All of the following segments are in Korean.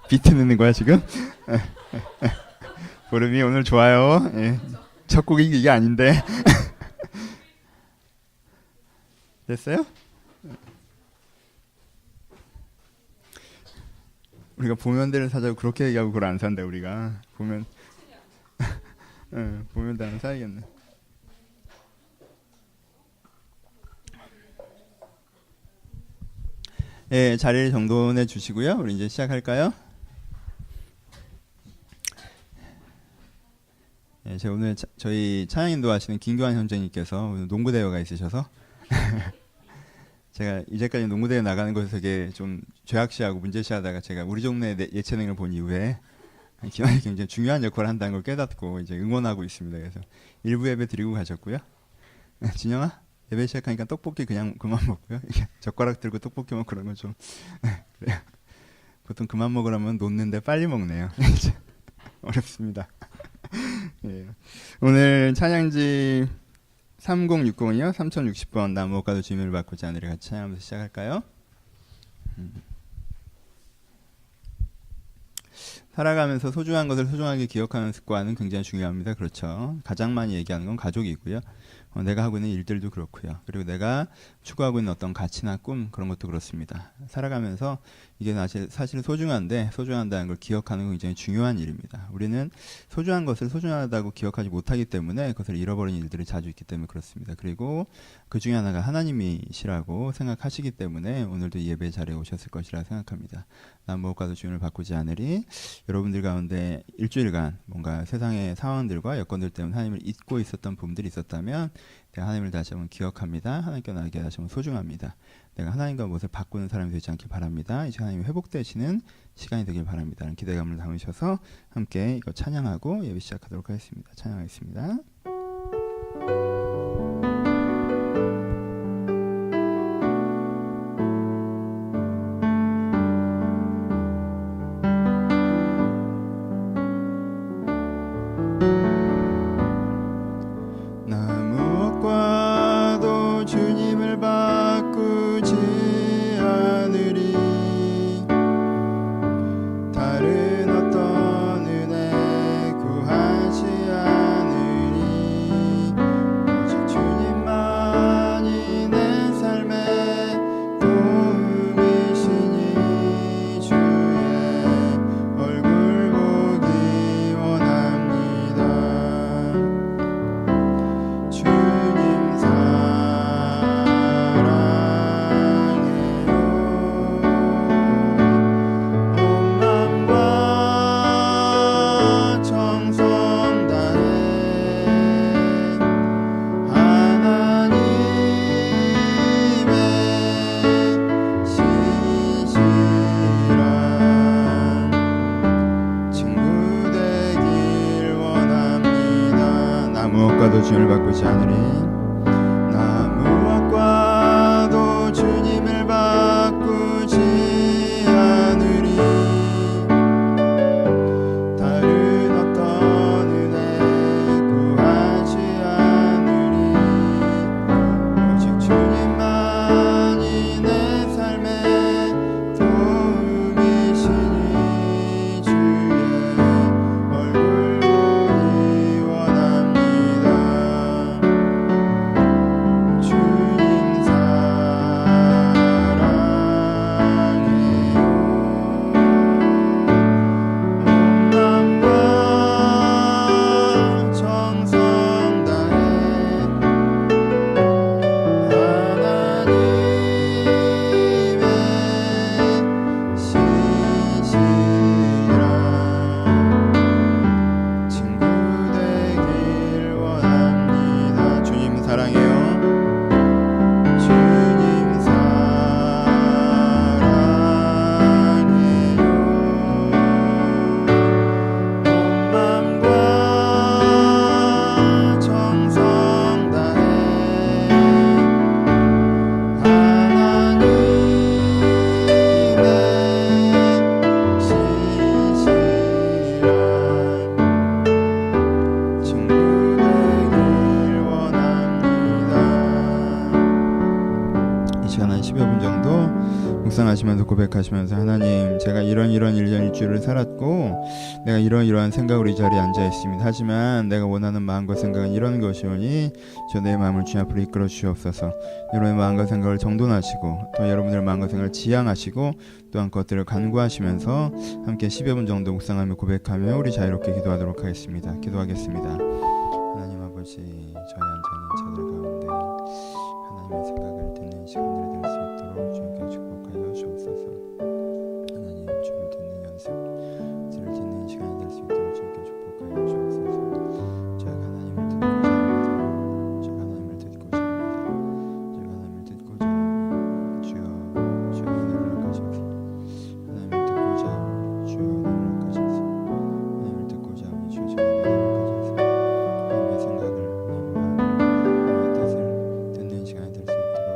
비트 넣는 거야 지금? 보름이 오늘 좋아요. 예. 첫 곡이 이게 아닌데. 됐어요? 우리가 보면대를 사자고 그렇게 얘기하고 그걸 안 산대. 우리가 보면 보면대는 사야겠네. 예, 자리를 정돈해 주시고요. 우리 이제 시작할까요? 예, 제가 오늘 저희 찬양 인도하시는 김교환 현장님께서 오늘 농구 대회가 있으셔서 제가 이제까지 농구 대회 나가는 것에 되게 좀 죄악시하고 문제시하다가 제가 우리 동네 예체능을 본 이후에 기환이 굉장히 중요한 역할을 한다는 걸 깨닫고 이제 응원하고 있습니다. 그래서 일부 예배 드리고 가셨고요. 진영아, 예배 시작하니까 떡볶이 그냥 그만 먹고요. 이게 젓가락 들고 떡볶이 먹고 그런 건 좀 그래요. 보통 그만 먹으라면 놓는데 빨리 먹네요. 어렵습니다. 예. 오늘 찬양지 3060이요. 3060번 나무가도 주님을 받고자 하느라 같이 찬양하면서 시작할까요? 살아가면서 소중한 것을 소중하게 기억하는 습관은 굉장히 중요합니다. 그렇죠. 가장 많이 얘기하는 건 가족이고요. 내가 하고 있는 일들도 그렇고요. 그리고 내가 추구하고 있는 어떤 가치나 꿈 그런 것도 그렇습니다. 살아가면서 이게 사실 소중한데 소중한다는 걸 기억하는 건 굉장히 중요한 일입니다. 우리는 소중한 것을 소중하다고 기억하지 못하기 때문에 그것을 잃어버리는 일들이 자주 있기 때문에 그렇습니다. 그리고 그 중에 하나가 하나님이시라고 생각하시기 때문에 오늘도 예배 자리에 오셨을 것이라 생각합니다. 난 무엇과도 주님을 바꾸지 않으리. 여러분들 가운데 일주일간 뭔가 세상의 상황들과 여건들 때문에 하나님을 잊고 있었던 부분들이 있었다면 내가 하나님을 다시 한번 기억합니다. 하나님께 나에게 다시 한번 소중합니다. 내가 하나님과 무엇을 바꾸는 사람이 되지 않길 바랍니다. 이제 하나님이 회복되시는 시간이 되길 바랍니다. 라는 기대감을 담으셔서 함께 이거 찬양하고 예배 시작하도록 하겠습니다. 찬양하겠습니다. 무엇과도 주님을 바꾸지 않으리. 나 무엇과도 주님을 바꾸지 않으리. 다른 어떤 은혜 구하지 않으리. 오직 주님만이 내 삶의 도움이시니 주의 얼굴 보기 원합니다. 주님 사랑해요. 온 마음과 정성 다해 하나님의 신실한 친구 되길 원합니다. 주님 사랑해요. 주님 사랑해요. 온 마음과 정성 다해 하나님의 신실한 친구 되길 원합니다. 이 시간 한 10여 분 정도 묵상하시면서 고백하시면서 하나님, 제가 이런 일주일을 살았고 내가 이러한 생각으로 이 자리에 앉아 있습니다. 하지만 내가 원하는 마음과 생각은 이런 것이오니 저 내 마음을 주님 앞으로 이끌어 주시옵소서. 여러분의 마음과 생각을 정돈하시고 또 여러분들의 마음과 생각을 지향하시고 또한 그것들을 간구하시면서 함께 10여 분 정도 묵상하며 고백하며 우리 자유롭게 기도하도록 하겠습니다. 기도하겠습니다. 하나님 아버지, 저희 앉아있는 자들 가운데 하나님의 생각을 듣는 시간들이 될 수 있도록 주님께 축복하여 주옵소서. 하나님, 주를 듣는 연습, 주를 듣는 시간이 될 수 있도록 주님께 축복하여 주옵소서. 저희가 하나님을 듣고자 합니다. 저희가 하나님을 듣고자 합니다. 저희가 하나님을 듣고자 합니다. 주여, 주여 은혜를 허락하소서. 하나님을 듣고자 합니다. 주여 은혜를 허락하소서. 하나님을 듣고자 합니다. 주여 은혜를 허락하소서. 하나님의 생각을, 하나님의 마음을, 하나님의 뜻을 듣는 시간이 될 수 있도록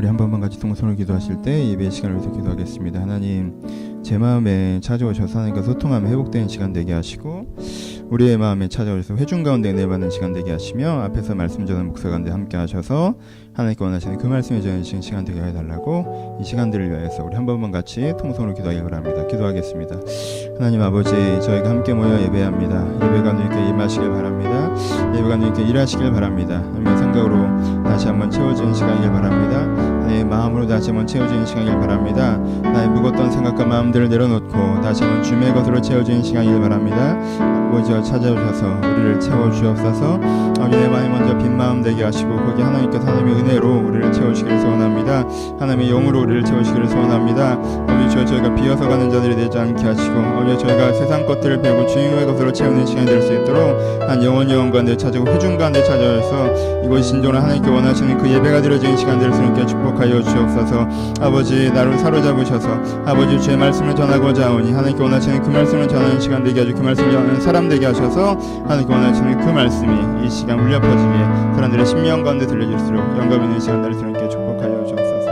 우리 한 번만 같이 통성으로 기도하실 때 예배 시간을 위해서 기도하겠습니다. 하나님, 제 마음에 찾아오셔서 하나님과 소통하며 회복되는 시간 되게 하시고, 우리의 마음에 찾아오셔서 회중 가운데 내받는 시간 되게 하시며, 앞에서 말씀 전하는 목사 가운데 함께 하셔서 하나님께 원하시는 그 말씀에 전해주시는 시간 되게 해달라고, 이 시간들을 위하여서 우리 한 번만 같이 통성으로 기도하기 바랍니다. 기도하겠습니다. 하나님 아버지, 저희가 함께 모여 예배합니다. 예배가 누님께 임하시길 바랍니다. 예배가 누님께 일하시길 바랍니다. 하나님의 생각으로 다시 한번 채워지는 시간이길 바랍니다. 내 마음으로 다시 한번 채워지는 시간이길 바랍니다. 나의 무겁던 생각과 마음들을 내려놓고 다시 한번 주님의 것으로 채워지는 시간이길 바랍니다. 아버지와 찾아오셔서 우리를 채워주옵소서. 내 마음이 먼저 빈 마음 되게 하시고, 거기 하나님께서 하나님의 은혜로 우리를 채우시기를 소원합니다. 하나님의 영으로 우리를 채우시기를 소원합니다. 아버지, 저희가 비어서 가는 자들이 되지 않게 하시고, 아버지, 저희가 세상 것들을 배우고 주님의 것으로 채우는 시간이 될 수 있도록 한 영원 가운데 찾아오고 회중 가운데 찾아와서 이곳이 진정으로 하나님께 원하시는 그 예배가 드려지는 시간 될 수 있게 축복하여 주옵소서. 아버지, 나를 사로잡으셔서 아버지 주의 말씀을 전하고자 하오니, 하나님께 원하시는 그 말씀을 전하는 시간 되게 하시고, 그 말씀을 전하는 사람 되게 하셔서 하나님께 원하시는 그 말씀이 이 시간 울려 퍼지게 사람들의 심령 가운데 들려질수록 영감 있는 시간 될 수 있게 축복하여 주옵소서.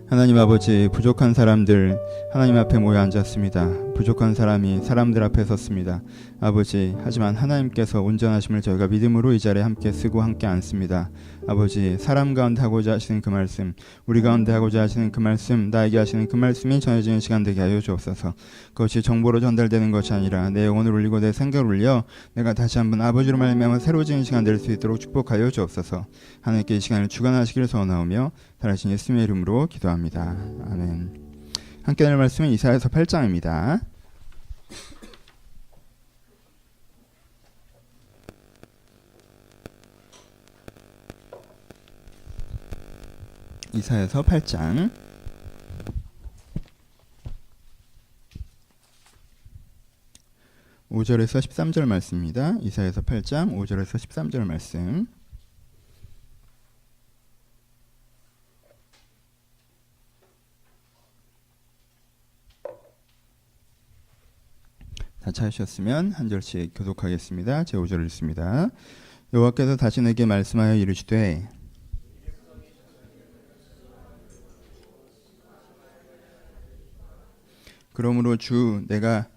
하나님 아버지, 부족한 사람들 하나님 앞에 모여 앉았습니다. 부족한 사람이 사람들 앞에 섰습니다. 아버지, 하지만 하나님께서 온전하심을 저희가 믿음으로 이 자리에 함께 쓰고 함께 앉습니다. 아버지, 사람 가운데 하고자 하시는 그 말씀, 우리 가운데 하고자 하시는 그 말씀, 나에게 하시는 그 말씀이 전해지는 시간 되게 하여 주옵소서. 그것이 정보로 전달되는 것이 아니라 내 영혼을 울리고 내 생각을 울려 내가 다시 한번 아버지로 말미암아 새로워지는 시간 될 수 있도록 축복하여 주옵소서. 하나님께 이 시간을 주관하시기를 소원하오며 살아계신 예수님의 이름으로 기도합니다. 아멘. 함께 할 말씀은 이사야서 8장입니다. 이사야서 8장 5절에서 13절 말씀입니다. 이사야서 8장 5절에서 13절 말씀. 다 찾으셨으면 한 절씩 교독하겠습니다. 제 5절을 읽습니다. 여호와께서 다시 내게 말씀하여 이르시되, 그러므로 주 내가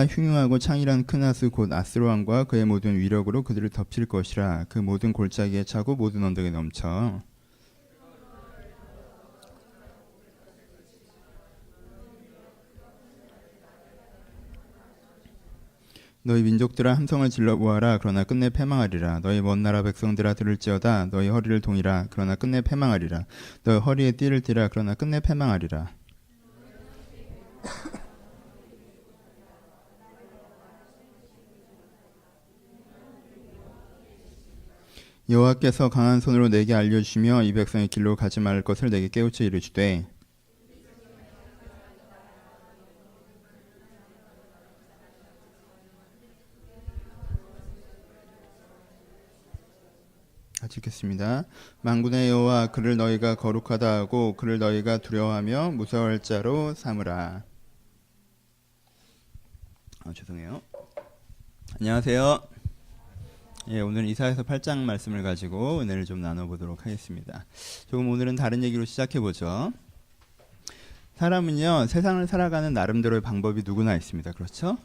흉흉하고 창이란 큰 하수 곧 아스로 왕과 그의 모든 위력으로 그들을 덮칠 것이라. 그 모든 골짜기에 차고 모든 언덕에 넘쳐. 너희 민족들아, 함성을 질러보아라. 그러나 끝내 패망하리라. 너희 먼 나라 백성들아, 들을지어다. 너희 허리를 동이라. 그러나 끝내 패망하리라. 너희 허리에 띠를 띠라. 그러나 끝내 패망하리라. 여호와께서 강한 손으로 내게 알려주시며 이 백성의 길로 가지 말 것을 내게 깨우쳐 이르시되, 같이 읽겠습니다. 만군의 여호와, 그를 너희가 거룩하다 하고 그를 너희가 두려워하며 무서워할 자로 삼으라. 죄송해요. 안녕하세요. 오늘 이사야서 8장 말씀을 가지고 은혜를 좀 나눠보도록 하겠습니다. 조금 오늘은 다른 얘기로 시작해보죠. 사람은요, 세상을 살아가는 나름대로의 방법이 누구나 있습니다. 그렇죠?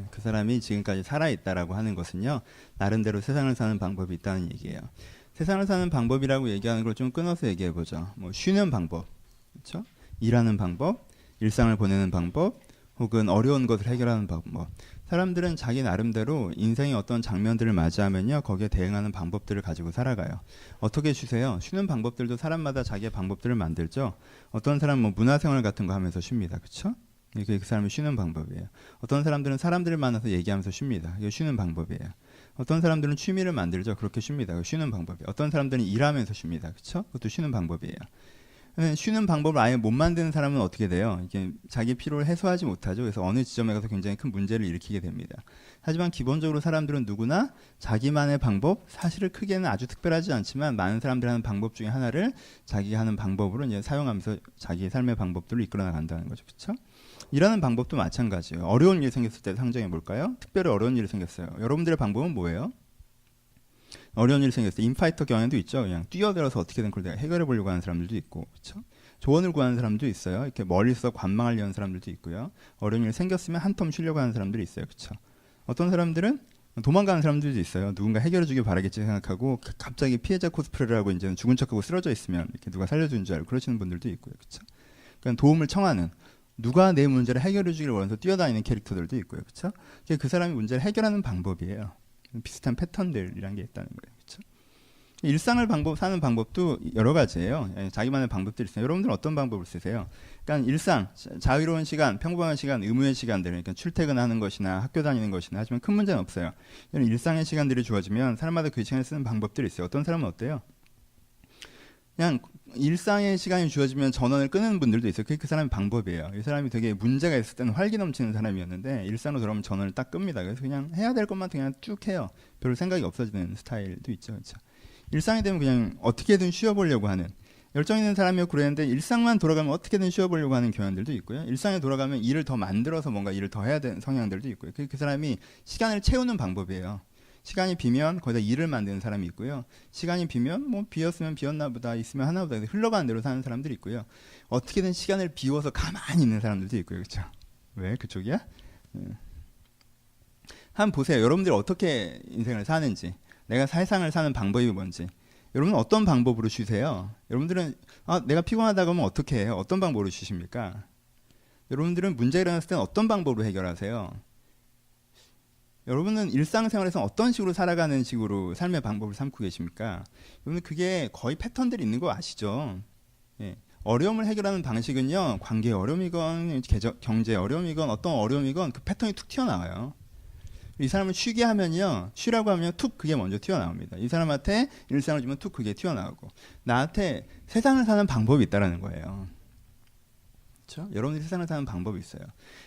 그 사람이 지금까지 살아있다라고 하는 것은요, 나름대로 세상을 사는 방법이 있다는 얘기예요. 세상을 사는 방법이라고 얘기하는 걸 좀 끊어서 얘기해보죠. 뭐 쉬는 방법, 그렇죠? 일하는 방법, 일상을 보내는 방법, 혹은 어려운 것을 해결하는 방법. 사람들은 자기 나름대로 인생의 어떤 장면들을 맞이하면요, 거기에 대응하는 방법들을 가지고 살아가요. 어떻게 쉬세요? 쉬는 방법들도 사람마다 자기의 방법들을 만들죠. 어떤 사람은 뭐 문화생활 같은 거 하면서 쉽니다. 그렇죠? 이게 그 사람이 쉬는 방법이에요. 어떤 사람들은 사람들을 만나서 얘기하면서 쉽니다. 이게 쉬는 방법이에요. 어떤 사람들은 취미를 만들죠. 그렇게 쉽니다. 쉬는 방법이에요. 어떤 사람들은 일하면서 쉽니다. 그렇죠? 그것도 쉬는 방법이에요. 쉬는 방법을 아예 못 만드는 사람은 어떻게 돼요? 이게 자기 피로를 해소하지 못하죠. 그래서 어느 지점에 가서 굉장히 큰 문제를 일으키게 됩니다. 하지만 기본적으로 사람들은 누구나 자기만의 방법, 사실은 크게는 아주 특별하지 않지만 많은 사람들이 하는 방법 중에 하나를 자기가 하는 방법으로 이제 사용하면서 자기의 삶의 방법들을 이끌어 나간다는 거죠. 그렇죠? 일하는 방법도 마찬가지예요. 어려운 일이 생겼을 때 상정해 볼까요? 특별히 어려운 일이 생겼어요. 여러분들의 방법은 뭐예요? 어려운 일이 생겼을 때 인파이터 경향도 있죠. 그냥 뛰어들어서 어떻게든 그걸 내가 해결해 보려고 하는 사람들도 있고, 그렇죠? 조언을 구하는 사람도 있어요. 이렇게 멀리서 관망하려는 사람들도 있고요. 어려운 일이 생겼으면 한텀 쉬려고 하는 사람들이 있어요, 그렇죠? 어떤 사람들은 도망가는 사람들도 있어요. 누군가 해결해 주길 바라겠지 생각하고 갑자기 피해자 코스프레를 하고 이제는 죽은 척하고 쓰러져 있으면 이렇게 누가 살려주는 줄 알고 그러시는 분들도 있고요, 그렇죠? 그러니까 도움을 청하는, 누가 내 문제를 해결해 주기를 원해서 뛰어다니는 캐릭터들도 있고요, 그렇죠? 그 사람이 문제를 해결하는 방법이에요. 비슷한 패턴들이란 게 있다는 거예요, 그렇죠? 일상을 사는 방법도 여러 가지예요. 자기만의 방법들이 있어요. 여러분들은 어떤 방법을 쓰세요? 그러니까 일상, 자유로운 시간, 평범한 시간, 의무의 시간들, 그러니까 출퇴근하는 것이나 학교 다니는 것이나 하지만 큰 문제는 없어요. 이런 일상의 시간들이 주어지면 사람마다 그 시간에 쓰는 방법들이 있어요. 어떤 사람은 어때요? 그냥 일상의 시간이 주어지면 전원을 끄는 분들도 있어요. 그게 그 사람의 방법이에요. 이 사람이 되게 문제가 있을 때는 활기 넘치는 사람이었는데 일상으로 돌아오면 전원을 딱 끕니다. 그래서 그냥 해야 될 것만 그냥 쭉 해요. 별 생각이 없어지는 스타일도 있죠, 그렇죠? 일상이 되면 그냥 어떻게든 쉬어보려고 하는, 열정 있는 사람이요 그랬는데 일상만 돌아가면 어떻게든 쉬어보려고 하는 경향들도 있고요. 일상에 돌아가면 일을 더 만들어서 뭔가 일을 더 해야 되는 성향들도 있고요. 그 사람이 시간을 채우는 방법이에요. 시간이 비면 거기다 일을 만드는 사람이 있고요. 시간이 비면 뭐 비었으면 비었나 보다, 있으면 하나 보다, 흘러가는 대로 사는 사람들이 있고요. 어떻게든 시간을 비워서 가만히 있는 사람들도 있고요, 그렇죠? 왜 그쪽이야? 한번 보세요. 여러분들이 어떻게 인생을 사는지, 내가 세상을 사는 방법이 뭔지. 여러분은 어떤 방법으로 쉬세요? 여러분들은 내가 피곤하다고 하면 어떻게 해요? 어떤 방법으로 쉬십니까? 여러분들은 문제가 일어났을 때는 어떤 방법으로 해결하세요? 여러분은 일상생활에서 어떤 식으로 살아가는 식으로 삶의 방법을 삼고 계십니까? 여러분 그게 거의 패턴들이 있는 거 아시죠? 예. 어려움을 해결하는 방식은요, 관계 어려움이건 경제 어려움이건 어떤 어려움이건 그 패턴이 툭 튀어나와요. 이 사람을 쉬게 하면요, 쉬라고 하면 툭 그게 먼저 튀어나옵니다. 이 사람한테 일상을 주면 툭 그게 튀어나오고, 나한테 세상을 사는 방법이 있다라는 거예요. 그렇죠? 여러분들이 세상을 사는 방법이 있어요.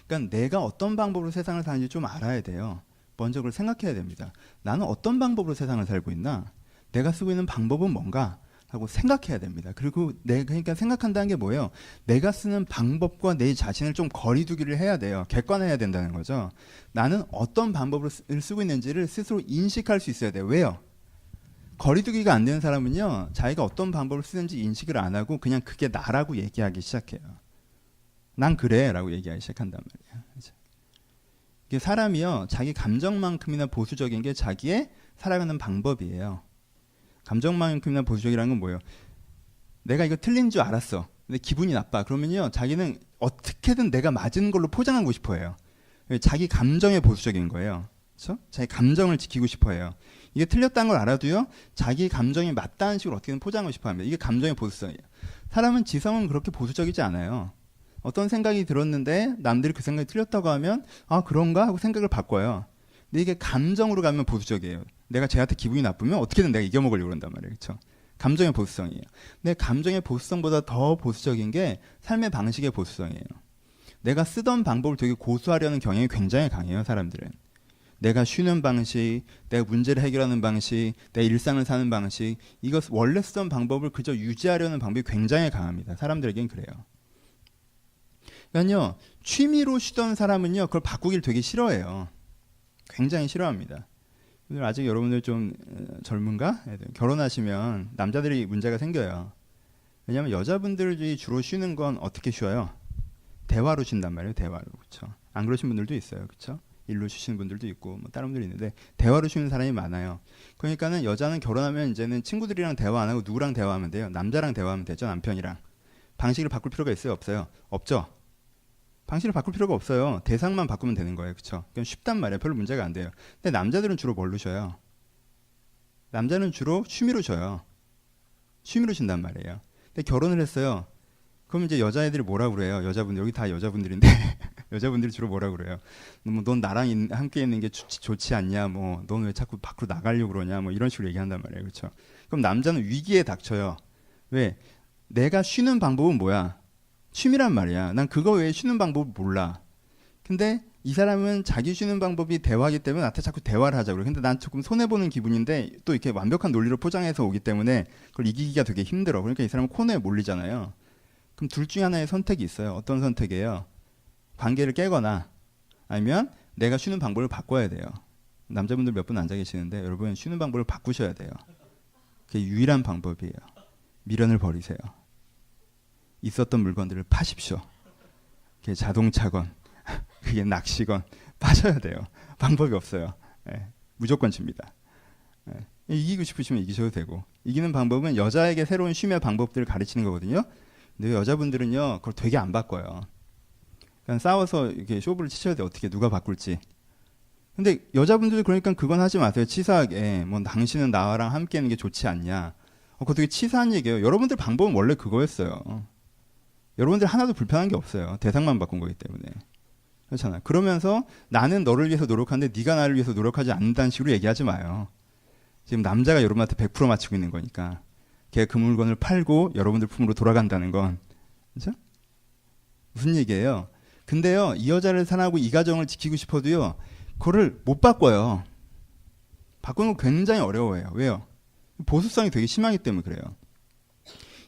그러니까 내가 어떤 방법으로 세상을 사는지 좀 알아야 돼요. 먼저 그걸 생각해야 됩니다. 나는 어떤 방법으로 세상을 살고 있나? 내가 쓰고 있는 방법은 뭔가? 하고 생각해야 됩니다. 그리고 내가 그러니까 생각한다는 게 뭐예요? 내가 쓰는 방법과 내 자신을 좀 거리두기를 해야 돼요. 객관해야 된다는 거죠. 나는 어떤 방법을 쓰고 있는지를 스스로 인식할 수 있어야 돼요. 왜요? 거리두기가 안 되는 사람은요, 자기가 어떤 방법을 쓰는지 인식을 안 하고 그냥 그게 나라고 얘기하기 시작해요. 난 그래 라고 얘기하기 시작한단 말이에요. 그렇죠? 이게 사람이요, 자기 감정만큼이나 보수적인 게 자기의 살아가는 방법이에요. 감정만큼이나 보수적이라는 건 뭐예요? 내가 이거 틀린 줄 알았어. 근데 기분이 나빠. 그러면요, 자기는 어떻게든 내가 맞은 걸로 포장하고 싶어 해요. 자기 감정에 보수적인 거예요. 그렇죠? 자기 감정을 지키고 싶어 해요. 이게 틀렸다는 걸 알아도요, 자기 감정이 맞다는 식으로 어떻게든 포장하고 싶어 합니다. 이게 감정의 보수성이에요. 사람은 지성은 그렇게 보수적이지 않아요. 어떤 생각이 들었는데 남들이 그 생각이 틀렸다고 하면 그런가? 하고 생각을 바꿔요. 근데 이게 감정으로 가면 보수적이에요. 내가 쟤한테 기분이 나쁘면 어떻게든 내가 이겨먹으려고 그런단 말이에요. 그렇죠? 감정의 보수성이에요. 근데 감정의 보수성보다 더 보수적인 게 삶의 방식의 보수성이에요. 내가 쓰던 방법을 되게 고수하려는 경향이 굉장히 강해요, 사람들은. 내가 쉬는 방식, 내가 문제를 해결하는 방식, 내 일상을 사는 방식, 이것 원래 쓰던 방법을 그저 유지하려는 방법이 굉장히 강합니다. 사람들에겐 그래요. 그러니까요, 취미로 쉬던 사람은요, 그걸 바꾸길 되게 싫어해요. 굉장히 싫어합니다. 아직 여러분들 좀 젊은가? 결혼하시면 남자들이 문제가 생겨요. 왜냐하면 여자분들이 주로 쉬는 건 어떻게 쉬어요? 대화로 쉰단 말이에요. 대화로. 그렇죠? 안 그러신 분들도 있어요. 그렇죠? 일로 쉬시는 분들도 있고 뭐 다른 분들이 있는데 대화로 쉬는 사람이 많아요. 그러니까는 여자는 결혼하면 이제는 친구들이랑 대화 안 하고 누구랑 대화하면 돼요? 남자랑 대화하면 되죠. 남편이랑. 방식을 바꿀 필요가 있어요? 없어요? 없죠. 방식을 바꿀 필요가 없어요. 대상만 바꾸면 되는 거예요. 그렇죠? 그냥 쉽단 말이에요. 별로 문제가 안 돼요. 근데 남자들은 주로 뭘로 쉬어요? 남자는 주로 취미로 쉬어요. 취미로 쉰단 말이에요. 근데 결혼을 했어요. 그럼 이제 여자애들이 뭐라 그래요? 여자분들, 여기 다 여자분들인데 여자분들이 주로 뭐라 그래요? 넌 나랑 함께 있는 게 좋지 않냐? 뭐 넌 왜 자꾸 밖으로 나가려고 그러냐? 뭐 이런 식으로 얘기한단 말이에요. 그렇죠? 그럼 남자는 위기에 닥쳐요. 왜? 내가 쉬는 방법은 뭐야? 취미란 말이야. 난 그거 외에 쉬는 방법을 몰라. 근데 이 사람은 자기 쉬는 방법이 대화이기 때문에 나한테 자꾸 대화를 하자고 그래. 근데 난 조금 손해보는 기분인데 또 이렇게 완벽한 논리로 포장해서 오기 때문에 그걸 이기기가 되게 힘들어. 그러니까 이 사람은 코너에 몰리잖아요. 그럼 둘 중에 하나의 선택이 있어요. 어떤 선택이에요? 관계를 깨거나 아니면 내가 쉬는 방법을 바꿔야 돼요. 남자분들 몇 분 앉아 계시는데 여러분 쉬는 방법을 바꾸셔야 돼요. 그게 유일한 방법이에요. 미련을 버리세요. 있었던 물건들을 파십시오. 그게 자동차건 그게 낚시건 빠져야 돼요. 방법이 없어요. 예, 무조건 집니다. 예, 이기고 싶으시면 이기셔도 되고 이기는 방법은 여자에게 새로운 쉼의 방법들을 가르치는 거거든요. 근데 여자분들은요 그걸 되게 안 바꿔요. 그냥 싸워서 이렇게 쇼부를 치셔야 돼. 어떻게 누가 바꿀지. 근데 여자분들 그러니까 그건 하지 마세요. 치사하게 뭐 당신은 나랑 함께하는 게 좋지 않냐. 그거 되게 치사한 얘기예요. 여러분들 방법은 원래 그거였어요. 여러분들 하나도 불편한 게 없어요. 대상만 바꾼 거기 때문에. 그렇잖아요. 그러면서 나는 너를 위해서 노력하는데 네가 나를 위해서 노력하지 않는다는 식으로 얘기하지 마요. 지금 남자가 여러분한테 100% 맞추고 있는 거니까. 걔 그 물건을 팔고 여러분들 품으로 돌아간다는 건. 그렇죠? 무슨 얘기예요? 근데요. 이 여자를 사랑하고 이 가정을 지키고 싶어도요. 그거를 못 바꿔요. 바꾸는 거 굉장히 어려워요. 왜요? 보수성이 되게 심하기 때문에 그래요.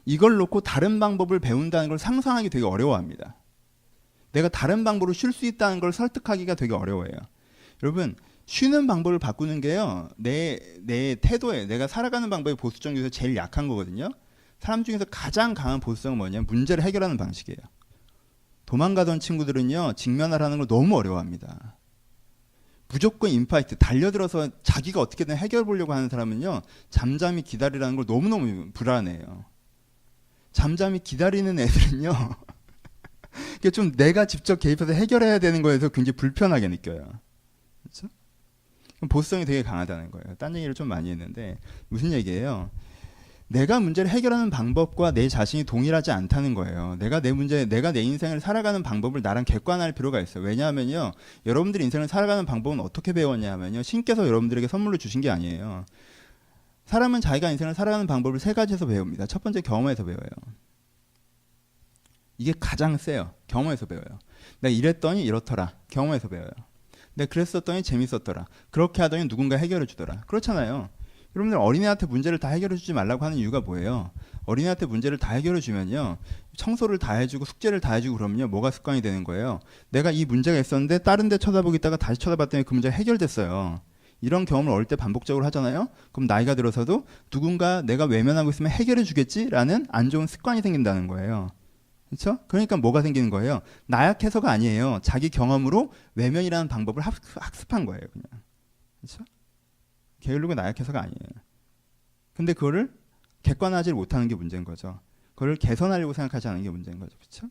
이걸 놓고 다른 방법을 배운다는 걸 상상하기 되게 어려워합니다. 내가 다른 방법으로 쉴 수 있다는 걸 설득하기가 되게 어려워요. 여러분 쉬는 방법을 바꾸는 게요. 내 태도에 내가 살아가는 방법이 보수성 중에서 제일 약한 거거든요. 사람 중에서 가장 강한 보수성은 뭐냐면 문제를 해결하는 방식이에요. 도망가던 친구들은요. 직면하라는 걸 너무 어려워합니다. 무조건 인파이트 달려들어서 자기가 어떻게든 해결해 보려고 하는 사람은요. 잠잠히 기다리라는 걸 너무너무 불안해요. 잠잠히 기다리는 애들은요. 이게 좀 내가 직접 개입해서 해결해야 되는 거에서 굉장히 불편하게 느껴요. 그렇죠? 그럼 보수성이 되게 강하다는 거예요. 딴 얘기를 좀 많이 했는데 무슨 얘기예요? 내가 문제를 해결하는 방법과 내 자신이 동일하지 않다는 거예요. 내가 내 인생을 살아가는 방법을 나랑 객관할 필요가 있어요. 왜냐하면요, 여러분들이 인생을 살아가는 방법은 어떻게 배웠냐면요, 신께서 여러분들에게 선물로 주신 게 아니에요. 사람은 자기가 인생을 살아가는 방법을 세 가지에서 배웁니다. 첫 번째 경험에서 배워요. 이게 가장 세요. 경험에서 배워요. 내가 이랬더니 이렇더라. 경험에서 배워요. 내가 그랬었더니 재밌었더라. 그렇게 하더니 누군가 해결해 주더라. 그렇잖아요. 여러분들 어린애한테 문제를 다 해결해 주지 말라고 하는 이유가 뭐예요? 어린애한테 문제를 다 해결해 주면요. 청소를 다 해주고 숙제를 다 해주고 그러면요. 뭐가 습관이 되는 거예요? 내가 이 문제가 있었는데 다른 데 쳐다보고 있다가 다시 쳐다봤더니 그 문제가 해결됐어요. 이런 경험을 어릴 때 반복적으로 하잖아요. 그럼 나이가 들어서도 누군가 내가 외면하고 있으면 해결해 주겠지라는 안 좋은 습관이 생긴다는 거예요. 그렇죠? 그러니까 뭐가 생기는 거예요? 나약해서가 아니에요. 자기 경험으로 외면이라는 방법을 학습한 거예요. 그냥. 그렇죠? 게으르고 나약해서가 아니에요. 근데 그거를 객관화하지 못하는 게 문제인 거죠. 그걸 개선하려고 생각하지 않는 게 문제인 거죠. 그렇죠?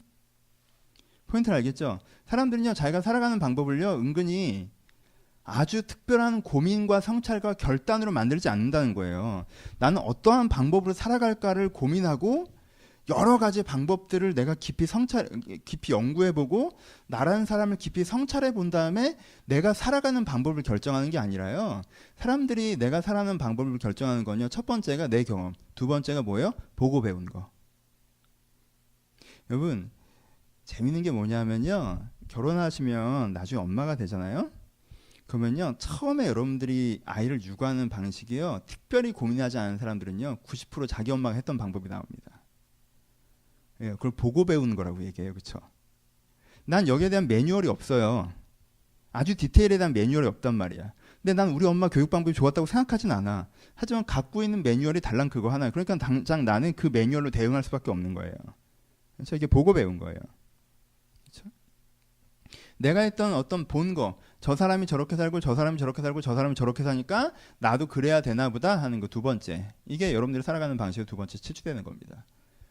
포인트를 알겠죠? 사람들은요. 자기가 살아가는 방법을요. 은근히 아주 특별한 고민과 성찰과 결단으로 만들지 않는다는 거예요. 나는 어떠한 방법으로 살아갈까를 고민하고 여러 가지 방법들을 내가 깊이 연구해보고 나라는 사람을 깊이 성찰해 본 다음에 내가 살아가는 방법을 결정하는 게 아니라요. 사람들이 내가 살아가는 방법을 결정하는 건요. 첫 번째가 내 경험, 두 번째가 뭐예요? 보고 배운 거. 여러분 재밌는 게 뭐냐면요. 결혼하시면 나중에 엄마가 되잖아요. 그러면요. 처음에 여러분들이 아이를 육아하는 방식이요. 특별히 고민하지 않은 사람들은요. 90% 자기 엄마가 했던 방법이 나옵니다. 예, 그걸 보고 배우는 거라고 얘기해요. 그렇죠? 난 여기에 대한 매뉴얼이 없어요. 아주 디테일에 대한 매뉴얼이 없단 말이야. 근데 난 우리 엄마 교육 방법이 좋았다고 생각하진 않아. 하지만 갖고 있는 매뉴얼이 달랑 그거 하나. 그러니까 당장 나는 그 매뉴얼로 대응할 수밖에 없는 거예요. 그래서 이게 보고 배운 거예요. 그렇죠? 내가 했던 어떤 본 거, 저 사람이 저렇게 살고 저 사람이 저렇게 살고 저 사람이 저렇게 사니까 나도 그래야 되나 보다 하는 거 두 번째. 이게 여러분들이 살아가는 방식의 두 번째 채취되는 겁니다.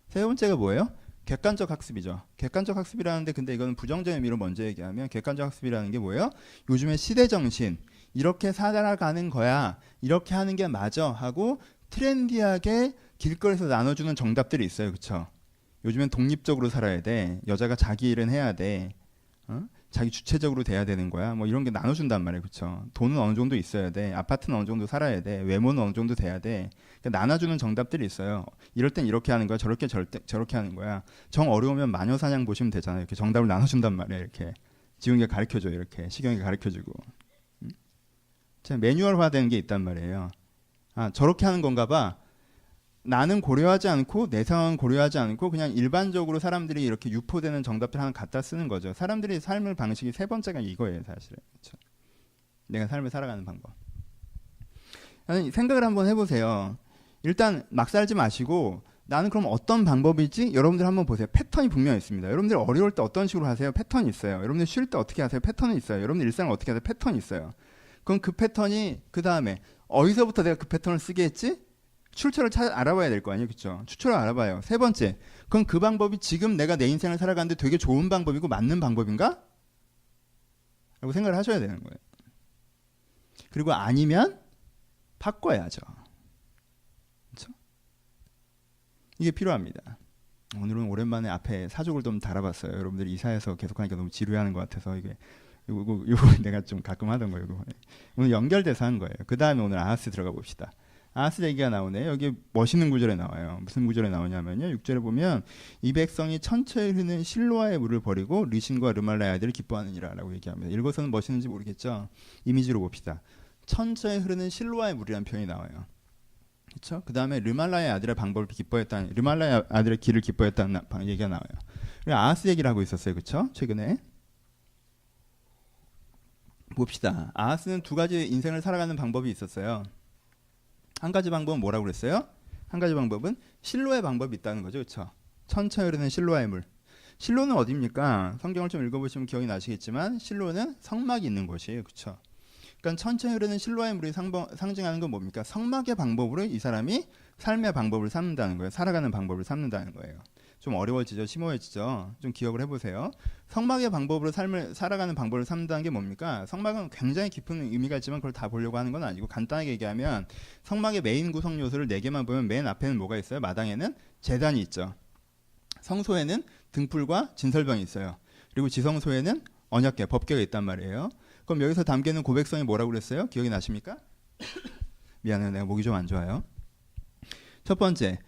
세 번째가 뭐예요? 객관적 학습이죠. 객관적 학습이라는데 근데 이거는 부정적 의미로 먼저 얘기하면 객관적 학습이라는 게 뭐예요? 요즘의 시대 정신 이렇게 살아가는 거야. 이렇게 하는 게 맞아 하고 트렌디하게 길거리에서 나눠주는 정답들이 있어요. 그렇죠? 요즘엔 독립적으로 살아야 돼. 여자가 자기 일은 해야 돼. 자기 주체적으로 돼야 되는 거야. 뭐 이런 게 나눠준단 말이에요. 그렇죠? 돈은 어느 정도 있어야 돼. 아파트는 어느 정도 살아야 돼. 외모는 어느 정도 돼야 돼. 그러니까 나눠주는 정답들이 있어요. 이럴 땐 이렇게 하는 거야. 저렇게 하는 거야. 정 어려우면 마녀사냥 보시면 되잖아요. 이렇게 정답을 나눠준단 말이에요. 이렇게 지훈이가 가르쳐줘. 이렇게 시경이가 가르쳐주고. 매뉴얼화되는 게 있단 말이에요. 아 저렇게 하는 건가 봐. 나는 고려하지 않고 내 상황은 고려하지 않고 그냥 일반적으로 사람들이 이렇게 유포되는 정답들 하나 갖다 쓰는 거죠. 사람들이 삶의 방식이 세 번째가 이거예요. 사실은. 그렇죠? 내가 삶을 살아가는 방법. 아니, 생각을 한번 해보세요. 일단 막 살지 마시고 나는 그럼 어떤 방법이지? 여러분들 한번 보세요. 패턴이 분명히 있습니다. 여러분들 어려울 때 어떤 식으로 하세요? 패턴이 있어요. 여러분들 쉴 때 어떻게 하세요? 패턴이 있어요. 여러분들 일상을 어떻게 하세요? 패턴이 있어요. 그럼 그 패턴이 그 다음에 어디서부터 내가 그 패턴을 쓰게 했지? 출처를 알아봐야 될 거 아니에요, 그렇죠? 출처를 알아봐요. 세 번째, 그럼 그 방법이 지금 내가 내 인생을 살아가는데 되게 좋은 방법이고 맞는 방법인가? 라고 생각을 하셔야 되는 거예요. 그리고 아니면 바꿔야죠. 그렇죠? 이게 필요합니다. 오늘은 오랜만에 앞에 사족을 좀 달아봤어요. 여러분들이 이사해서 계속하니까 너무 지루해하는 것 같아서 이거 내가 좀 가끔 하던 거예요. 오늘 연결돼서 한 거예요. 그 다음에 오늘 아하스 들어가 봅시다. 아하스 얘기가 나오네. 여기 멋있는 구절에 나와요. 무슨 구절에 나오냐면요. 6절에 보면 이 백성이 천천히 흐르는 실로아의 물을 버리고 르신과 르말라의 아들을 기뻐하느니라 라고 얘기합니다. 읽어서는 멋있는지 모르겠죠. 이미지로 봅시다. 천천히 흐르는 실로아의 물이라는 표현이 나와요. 그렇죠? 그 다음에 르말라의 아들의 방법을 기뻐했다는, 르말라의 아들의 길을 기뻐했다는 얘기가 나와요. 그리고 아하스 얘기를 하고 있었어요. 그렇죠? 최근에 봅시다. 아하스는 두 가지 인생을 살아가는 방법이 있었어요. 한 가지 방법은 뭐라고 그랬어요? 한 가지 방법은 실로의 방법이 있다는 거죠. 그렇죠? 천천히 흐르는 실로의 물. 실로는 어디입니까? 성경을 좀 읽어보시면 기억이 나시겠지만 실로는 성막이 있는 곳이에요. 그렇죠? 그러니까 천천히 흐르는 실로의 물이 상징하는 건 뭡니까? 성막의 방법으로 이 사람이 삶의 방법을 삼는다는 거예요. 살아가는 방법을 삼는다는 거예요. 좀 어려워지죠? 심오해지죠? 좀 기억을 해보세요. 성막의 방법으로 삶을 살아가는 방법을 삼는다는 게 뭡니까? 성막은 굉장히 깊은 의미가 있지만 그걸 다 보려고 하는 건 아니고 간단하게 얘기하면 성막의 메인 구성 요소를 4개만 보면 맨 앞에는 뭐가 있어요? 마당에는 제단이 있죠. 성소에는 등불과 진설병이 있어요. 그리고 지성소에는 언약궤, 법궤가 있단 말이에요. 그럼 여기서 담기는 고백성이 뭐라고 그랬어요? 기억이 나십니까? 미안해요. 내가 목이 좀 안 좋아요. 첫 번째,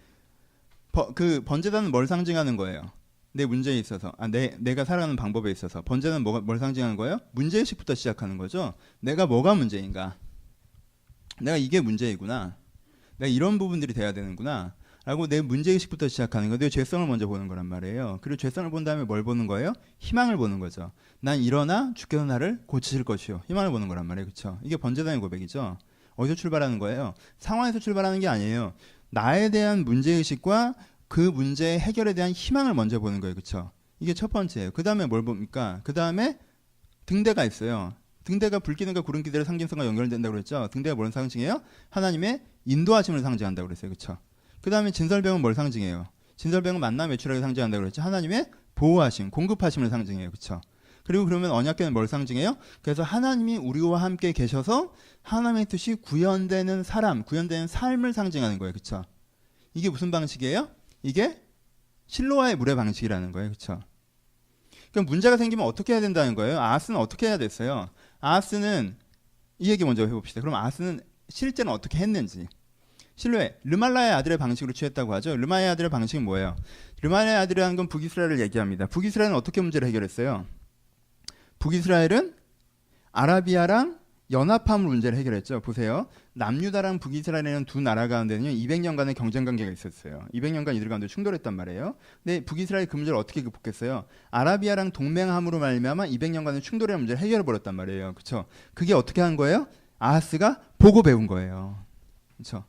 그 번제단은 뭘 상징하는 거예요? 내 문제에 있어서, 내가 살아가는 방법에 있어서 번제는 뭘 상징하는 거예요? 문제의식부터 시작하는 거죠. 내가 뭐가 문제인가? 내가 이게 문제이구나. 내가 이런 부분들이 돼야 되는구나. 라고 내 문제의식부터 시작하는 거예요. 내 죄성을 먼저 보는 거란 말이에요. 그리고 죄성을 본 다음에 뭘 보는 거예요? 희망을 보는 거죠. 난 일어나 주께서 나를 고치실 것이요. 희망을 보는 거란 말이에요. 그렇죠? 이게 번제단의 고백이죠. 어디서 출발하는 거예요? 상황에서 출발하는 게 아니에요. 나에 대한 문제의식과 그 문제의 해결에 대한 희망을 먼저 보는 거예요. 그렇죠? 이게 첫 번째예요. 그 다음에 뭘 봅니까? 그 다음에 등대가 있어요. 등대가 불기둥과 구름기둥의 상징성과 연결된다고 그랬죠? 등대가 뭘 상징해요? 하나님의 인도하심을 상징한다고 그랬어요. 그렇죠? 그 다음에 진설병은 뭘 상징해요? 진설병은 만나 매출하게 상징한다고 그랬죠? 하나님의 보호하심, 공급하심을 상징해요. 그렇죠? 그리고 그러면 언약궤는 뭘 상징해요? 그래서 하나님이 우리와 함께 계셔서 하나님의 뜻이 구현되는 사람, 구현되는 삶을 상징하는 거예요. 그렇죠? 이게 무슨 방식이에요? 이게 실로아의 물의 방식이라는 거예요. 그렇죠? 그럼 문제가 생기면 어떻게 해야 된다는 거예요? 아하스는 어떻게 해야 됐어요? 아하스는 이 얘기 먼저 해봅시다. 그럼 아하스는 실제는 어떻게 했는지. 실로에 르말라의 아들의 방식으로 취했다고 하죠. 르말라의 아들의 방식은 뭐예요? 르말라의 아들이라는 건 북이스라엘을 얘기합니다. 북이스라엘은 어떻게 문제를 해결했어요? 북이스라엘은 아라비아랑 연합함으로 문제를 해결했죠. 보세요. 남유다랑 북이스라엘에는 두 나라 가운데는 200년간의 경쟁 관계가 있었어요. 200년간 이들 가운데 충돌했단 말이에요. 근데 북이스라엘 그 문제를 어떻게 극복했어요? 아라비아랑 동맹함으로 말미암아 200년간의 충돌의 문제를 해결해 버렸단 말이에요. 그렇죠? 그게 어떻게 한 거예요? 아하스가 보고 배운 거예요. 그렇죠?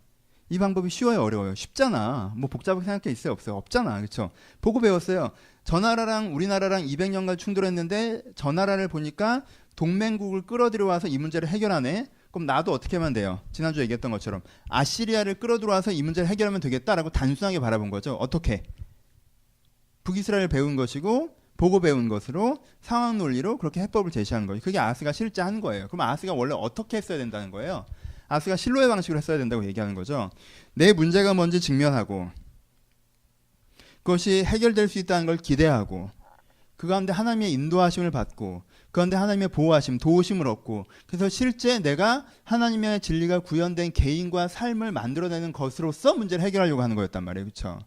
이 방법이 쉬워요, 어려워요? 쉽잖아. 뭐 복잡하게 생각해 있어요, 없어요? 없잖아. 그렇죠? 보고 배웠어요. 저 나라랑 우리나라랑 200년간 충돌했는데 저 나라를 보니까 동맹국을 끌어들여와서 이 문제를 해결하네. 그럼 나도 어떻게 하면 돼요? 지난주에 얘기했던 것처럼 아시리아를 끌어들여와서 이 문제를 해결하면 되겠다라고 단순하게 바라본 거죠. 어떻게? 북이스라엘 배운 것이고 보고 배운 것으로 상황 논리로 그렇게 해법을 제시하는 거예요. 그게 아하스가 실제 한 거예요. 그럼 아하스가 원래 어떻게 했어야 된다는 거예요? 아하스가 실로의 방식으로 했어야 된다고 얘기하는 거죠. 내 문제가 뭔지 직면하고 그것이 해결될 수 있다는 걸 기대하고 그 가운데 하나님의 인도하심을 받고 그 가운데 하나님의 보호하심, 도우심을 얻고 그래서 실제 내가 하나님의 진리가 구현된 개인과 삶을 만들어내는 것으로서 문제를 해결하려고 하는 거였단 말이에요. 그렇죠?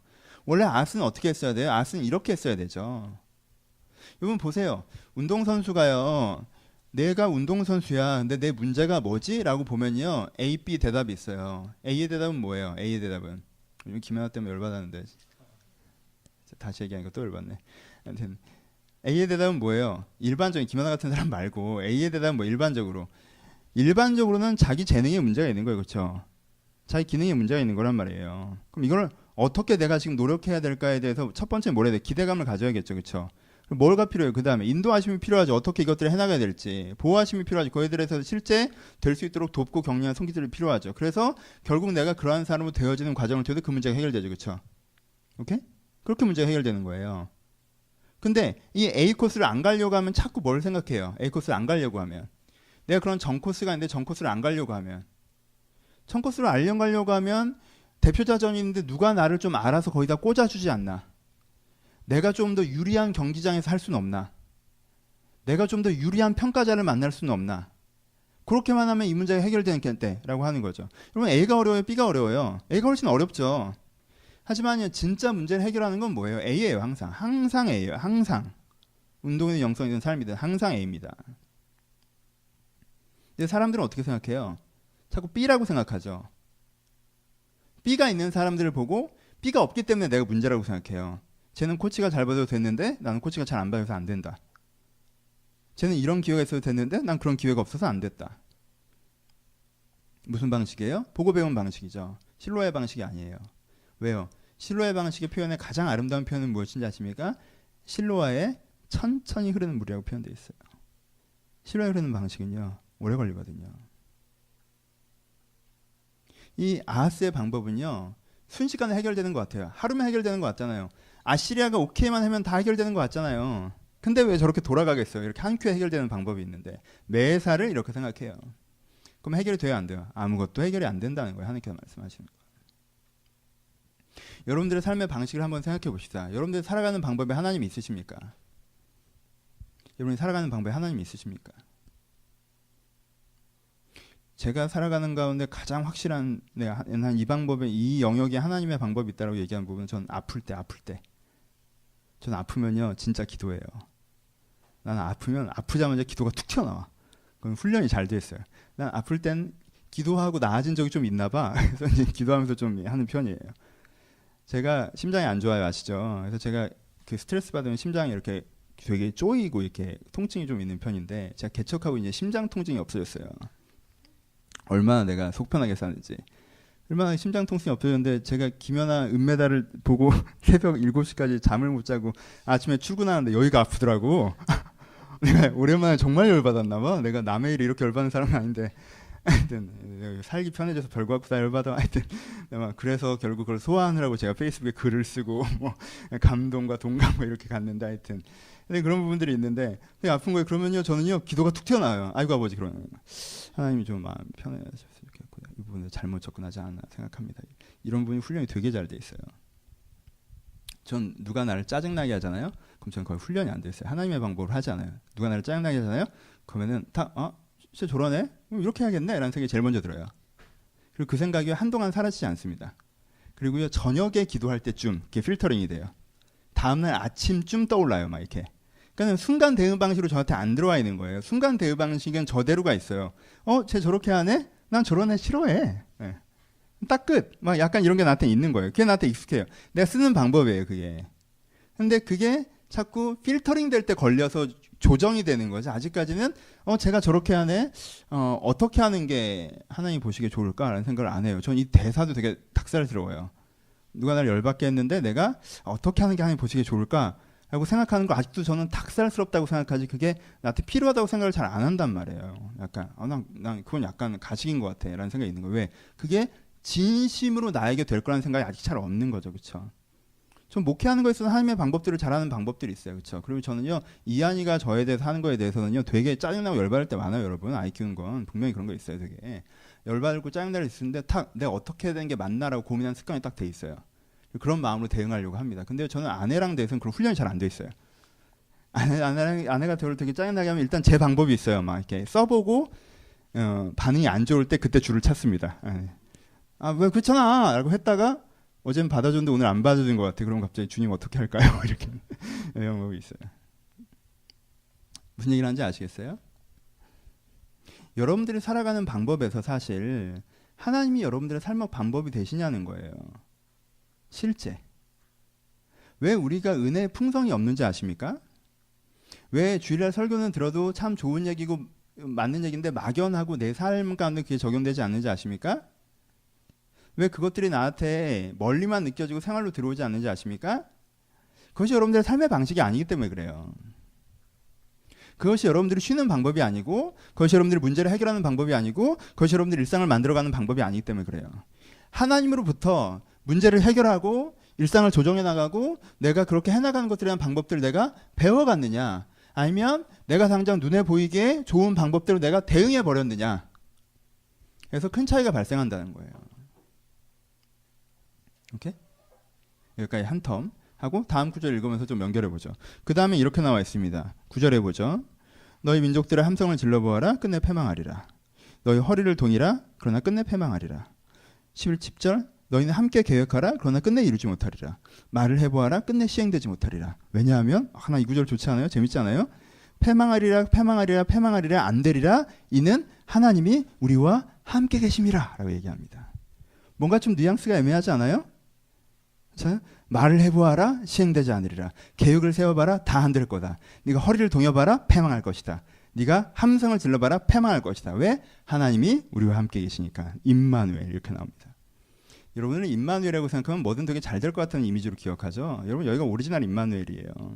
원래 아하스는 어떻게 했어야 돼요? 아하스는 이렇게 했어야 되죠. 여러분 보세요. 운동선수가요. 내가 운동선수야. 근데 내 문제가 뭐지? 라고 보면요. A, B 대답이 있어요. A의 대답은 뭐예요? A의 대답은. 요즘 김연아 때문에 열받았는데. 다시 얘기하니까 또 열받네. 아무튼 A의 대답은 뭐예요? 일반적인 김연아 같은 사람 말고 A의 대답은 뭐 일반적으로. 일반적으로는 자기 재능에 문제가 있는 거예요. 그렇죠? 자기 기능에 문제가 있는 거란 말이에요. 그럼 이걸 어떻게 내가 지금 노력해야 될까에 대해서 첫 번째 뭘 해야 돼? 기대감을 가져야겠죠. 그렇죠? 뭐가 필요해요? 그 다음에 인도하심이 필요하죠. 어떻게 이것들을 해나가야 될지. 보호하심이 필요하죠. 그에 대해서 실제 될 수 있도록 돕고 격려하는 손길들이 필요하죠. 그래서 결국 내가 그러한 사람으로 되어지는 과정을 통해서 그 문제가 해결되죠. 그렇죠? 오케이? 그렇게 문제가 해결되는 거예요. 근데 이 A 코스를 안 가려고 하면 자꾸 뭘 생각해요? A 코스를 안 가려고 하면. 내가 그런 전 코스가 있는데 전 코스를 안 가려고 하면. 전 코스를 안 가려고 하면 대표자전이 있는데 누가 나를 좀 알아서 거기다 꽂아주지 않나. 내가 좀 더 유리한 경기장에서 할 수는 없나. 내가 좀 더 유리한 평가자를 만날 수는 없나. 그렇게만 하면 이 문제가 해결되겠다라고 하는 거죠. 여러분 A가 어려워요? B가 어려워요? A가 훨씬 어렵죠. 하지만 진짜 문제를 해결하는 건 뭐예요? A예요. 항상. 항상 A예요. 항상. 운동이든 영성이든 삶이든 항상 A입니다. 근데 사람들은 어떻게 생각해요? 자꾸 B라고 생각하죠. B가 있는 사람들을 보고 B가 없기 때문에 내가 문제라고 생각해요. 쟤는 코치가 잘 받아도 됐는데 나는 코치가 잘 안 받아서 안 된다. 쟤는 이런 기회가 있어도 됐는데 난 그런 기회가 없어서 안 됐다. 무슨 방식이에요? 보고 배운 방식이죠. 실로의 방식이 아니에요. 왜요? 실로의 방식의 표현의 가장 아름다운 표현은 무엇인지 아십니까? 실로아의 천천히 흐르는 물이라고 표현되어 있어요. 실로아에 흐르는 방식은요. 오래 걸리거든요. 이 아하스의 방법은요. 순식간에 해결되는 것 같아요. 하루면 해결되는 것 같잖아요. 아시리아가 오케이만 하면 다 해결되는 것 같잖아요. 근데 왜 저렇게 돌아가겠어요? 이렇게 한 큐에 해결되는 방법이 있는데 매사를 이렇게 생각해요. 그럼 해결이 돼야 안 돼요? 아무것도 해결이 안 된다는 거예요. 하나님께서 말씀하시는 거예요. 여러분들의 삶의 방식을 한번 생각해 봅시다. 여러분들이 살아가는 방법에 하나님이 있으십니까? 여러분이 살아가는 방법에 하나님이 있으십니까? 제가 살아가는 가운데 가장 확실한 난 이 방법에 이 영역에 하나님의 방법이 있다고 얘기하는 부분은 전 아플 때 전 아프면요 진짜 기도해요. 나는 아프면 아프자마자 기도가 툭 튀어나와. 그럼 훈련이 잘 돼 있어요. 난 아플 땐 기도하고 나아진 적이 좀 있나 봐. 그래서 이제 기도하면서 좀 하는 편이에요. 제가 심장이 안 좋아요, 아시죠? 그래서 제가 그 스트레스 받으면 심장이 이렇게 되게 쪼이고 이렇게 통증이 좀 있는 편인데 제가 개척하고 이제 심장 통증이 없어졌어요. 얼마나 내가 속 편하게 사는지. 얼마나 심장 통증이 없어졌는데 제가 김연아 은메달을 보고 새벽 7시까지 잠을 못 자고 아침에 출근하는데 여기가 아프더라고. 내가 오랜만에 정말 열받았나 봐. 내가 남의 일에 이렇게 열받는 사람은 아닌데 하여튼 살기 편해져서 별거 갖고 다 열받아. 하여튼 그래서 결국 그걸 소화하느라고 제가 페이스북에 글을 쓰고 뭐 감동과 동감 뭐 이렇게 갔는데 하여튼 근데 그런 부분들이 있는데 아픈 거예요. 그러면요 저는요 기도가 툭 튀어나와요. 아이고 아버지 그러면 하나님이 좀 마음 편해졌으면 좋겠구나. 이 부분을 잘못 접근하지 않나 생각합니다. 이런 부분이 훈련이 되게 잘 돼 있어요. 전 누가 나를 짜증나게 하잖아요. 그럼 저는 거의 훈련이 안 돼 있어요. 하나님의 방법을 하지 않아요. 누가 나를 짜증나게 하잖아요. 그러면은 진짜 저러네? 이렇게 해야겠네? 라는 생각이 제일 먼저 들어요. 그리고 그 생각이 한동안 사라지지 않습니다. 그리고요 저녁에 기도할 때쯤 그게 필터링이 돼요. 다음날 아침쯤 떠올라요. 막 이렇게. 그러니까 순간 대응 방식으로 저한테 안 들어와 있는 거예요. 순간 대응 방식은 저대로가 있어요. 쟤 저렇게 하네? 난 저런 애 싫어해. 네. 딱 끝. 막 약간 이런 게 나한테 있는 거예요. 그게 나한테 익숙해요. 내가 쓰는 방법이에요, 그게. 근데 그게 자꾸 필터링 될 때 걸려서 조정이 되는 거죠. 아직까지는 제가 저렇게 하네. 어떻게 하는 게 하나님 보시기에 좋을까라는 생각을 안 해요. 전 이 대사도 되게 닭살스러워요. 누가 나를 열받게 했는데 내가 어떻게 하는 게 하나님 보시기에 좋을까? 라고 생각하는 거 아직도 저는 닭살스럽다고 생각하지 그게 나한테 필요하다고 생각을 잘 안 한단 말이에요. 약간 난 그건 약간 가식인 것 같아 라는 생각이 있는 거예요. 왜? 그게 진심으로 나에게 될 거라는 생각이 아직 잘 없는 거죠. 그렇죠? 전 목회하는 거에 있어서 하나님의 방법들을 잘하는 방법들이 있어요. 그렇죠? 그리고 저는요 이한이가 저에 대해서 하는 거에 대해서는요 되게 짜증나고 열받을 때 많아요. 여러분 아이 키우는 건 분명히 그런 거 있어요. 되게 열받고 짜증날 수 있는데 내가 어떻게 해야 되는 게 맞나라고 고민하는 습관이 딱 돼 있어요. 그런 마음으로 대응하려고 합니다. 근데 저는 아내랑 대해서는 그런 훈련이 잘 안 돼 있어요. 아내가 저를 되게 짜증나게 하면 일단 제 방법이 있어요. 막 이렇게 써보고 반응이 안 좋을 때 그때 줄을 찾습니다. 왜 그렇잖아 라고 했다가 어제는 받아줬는데 오늘 안 받아준 것 같아. 그럼 갑자기 주님 어떻게 할까요? 이렇게 이런 거 있어요. 무슨 얘기를 하는지 아시겠어요? 여러분들이 살아가는 방법에서 사실 하나님이 여러분들의 삶의 방법이 되시냐는 거예요. 실제. 왜 우리가 은혜의 풍성이 없는지 아십니까? 왜 주일날 설교는 들어도 참 좋은 얘기고 맞는 얘기인데 막연하고 내 삶 가운데 그게 적용되지 않는지 아십니까? 왜 그것들이 나한테 멀리만 느껴지고 생활로 들어오지 않는지 아십니까? 그것이 여러분들의 삶의 방식이 아니기 때문에 그래요. 그것이 여러분들이 쉬는 방법이 아니고, 그것이 여러분들이 문제를 해결하는 방법이 아니고, 그것이 여러분들이 일상을 만들어가는 방법이 아니기 때문에 그래요. 하나님으로부터 문제를 해결하고 일상을 조정해 나가고 내가 그렇게 해나가는 것들에 대한 방법들을 내가 배워갔느냐, 아니면 내가 당장 눈에 보이게 좋은 방법대로 내가 대응해 버렸느냐. 그래서 큰 차이가 발생한다는 거예요. 오케이? 여기까지 한 텀 하고 다음 구절 읽으면서 좀 연결해 보죠. 그 다음에 이렇게 나와 있습니다. 9절에 보죠. 너희 민족들의 함성을 질러보아라. 끝내 패망하리라. 너희 허리를 동이라. 그러나 끝내 패망하리라. 10절 너희는 함께 계획하라. 그러나 끝내 이루지 못하리라. 말을 해보아라. 끝내 시행되지 못하리라. 왜냐하면 하나 이 구절 좋지 않아요? 재밌지 않아요? 패망하리라 패망하리라 패망하리라 안 되리라. 이는 하나님이 우리와 함께 계심이라 라고 얘기합니다. 뭔가 좀 뉘앙스가 애매하지 않아요? 자, 말을 해보아라. 시행되지 않으리라. 계획을 세워봐라. 다 안 될 거다. 네가 허리를 동여봐라. 패망할 것이다. 네가 함성을 질러봐라. 패망할 것이다. 왜? 하나님이 우리와 함께 계시니까. 임마누엘 이렇게 나옵니다. 여러분은 임마누엘이라고 생각하면 뭐든 되게 잘 될 것 같은 이미지로 기억하죠. 여러분 여기가 오리지널 임마누엘이에요.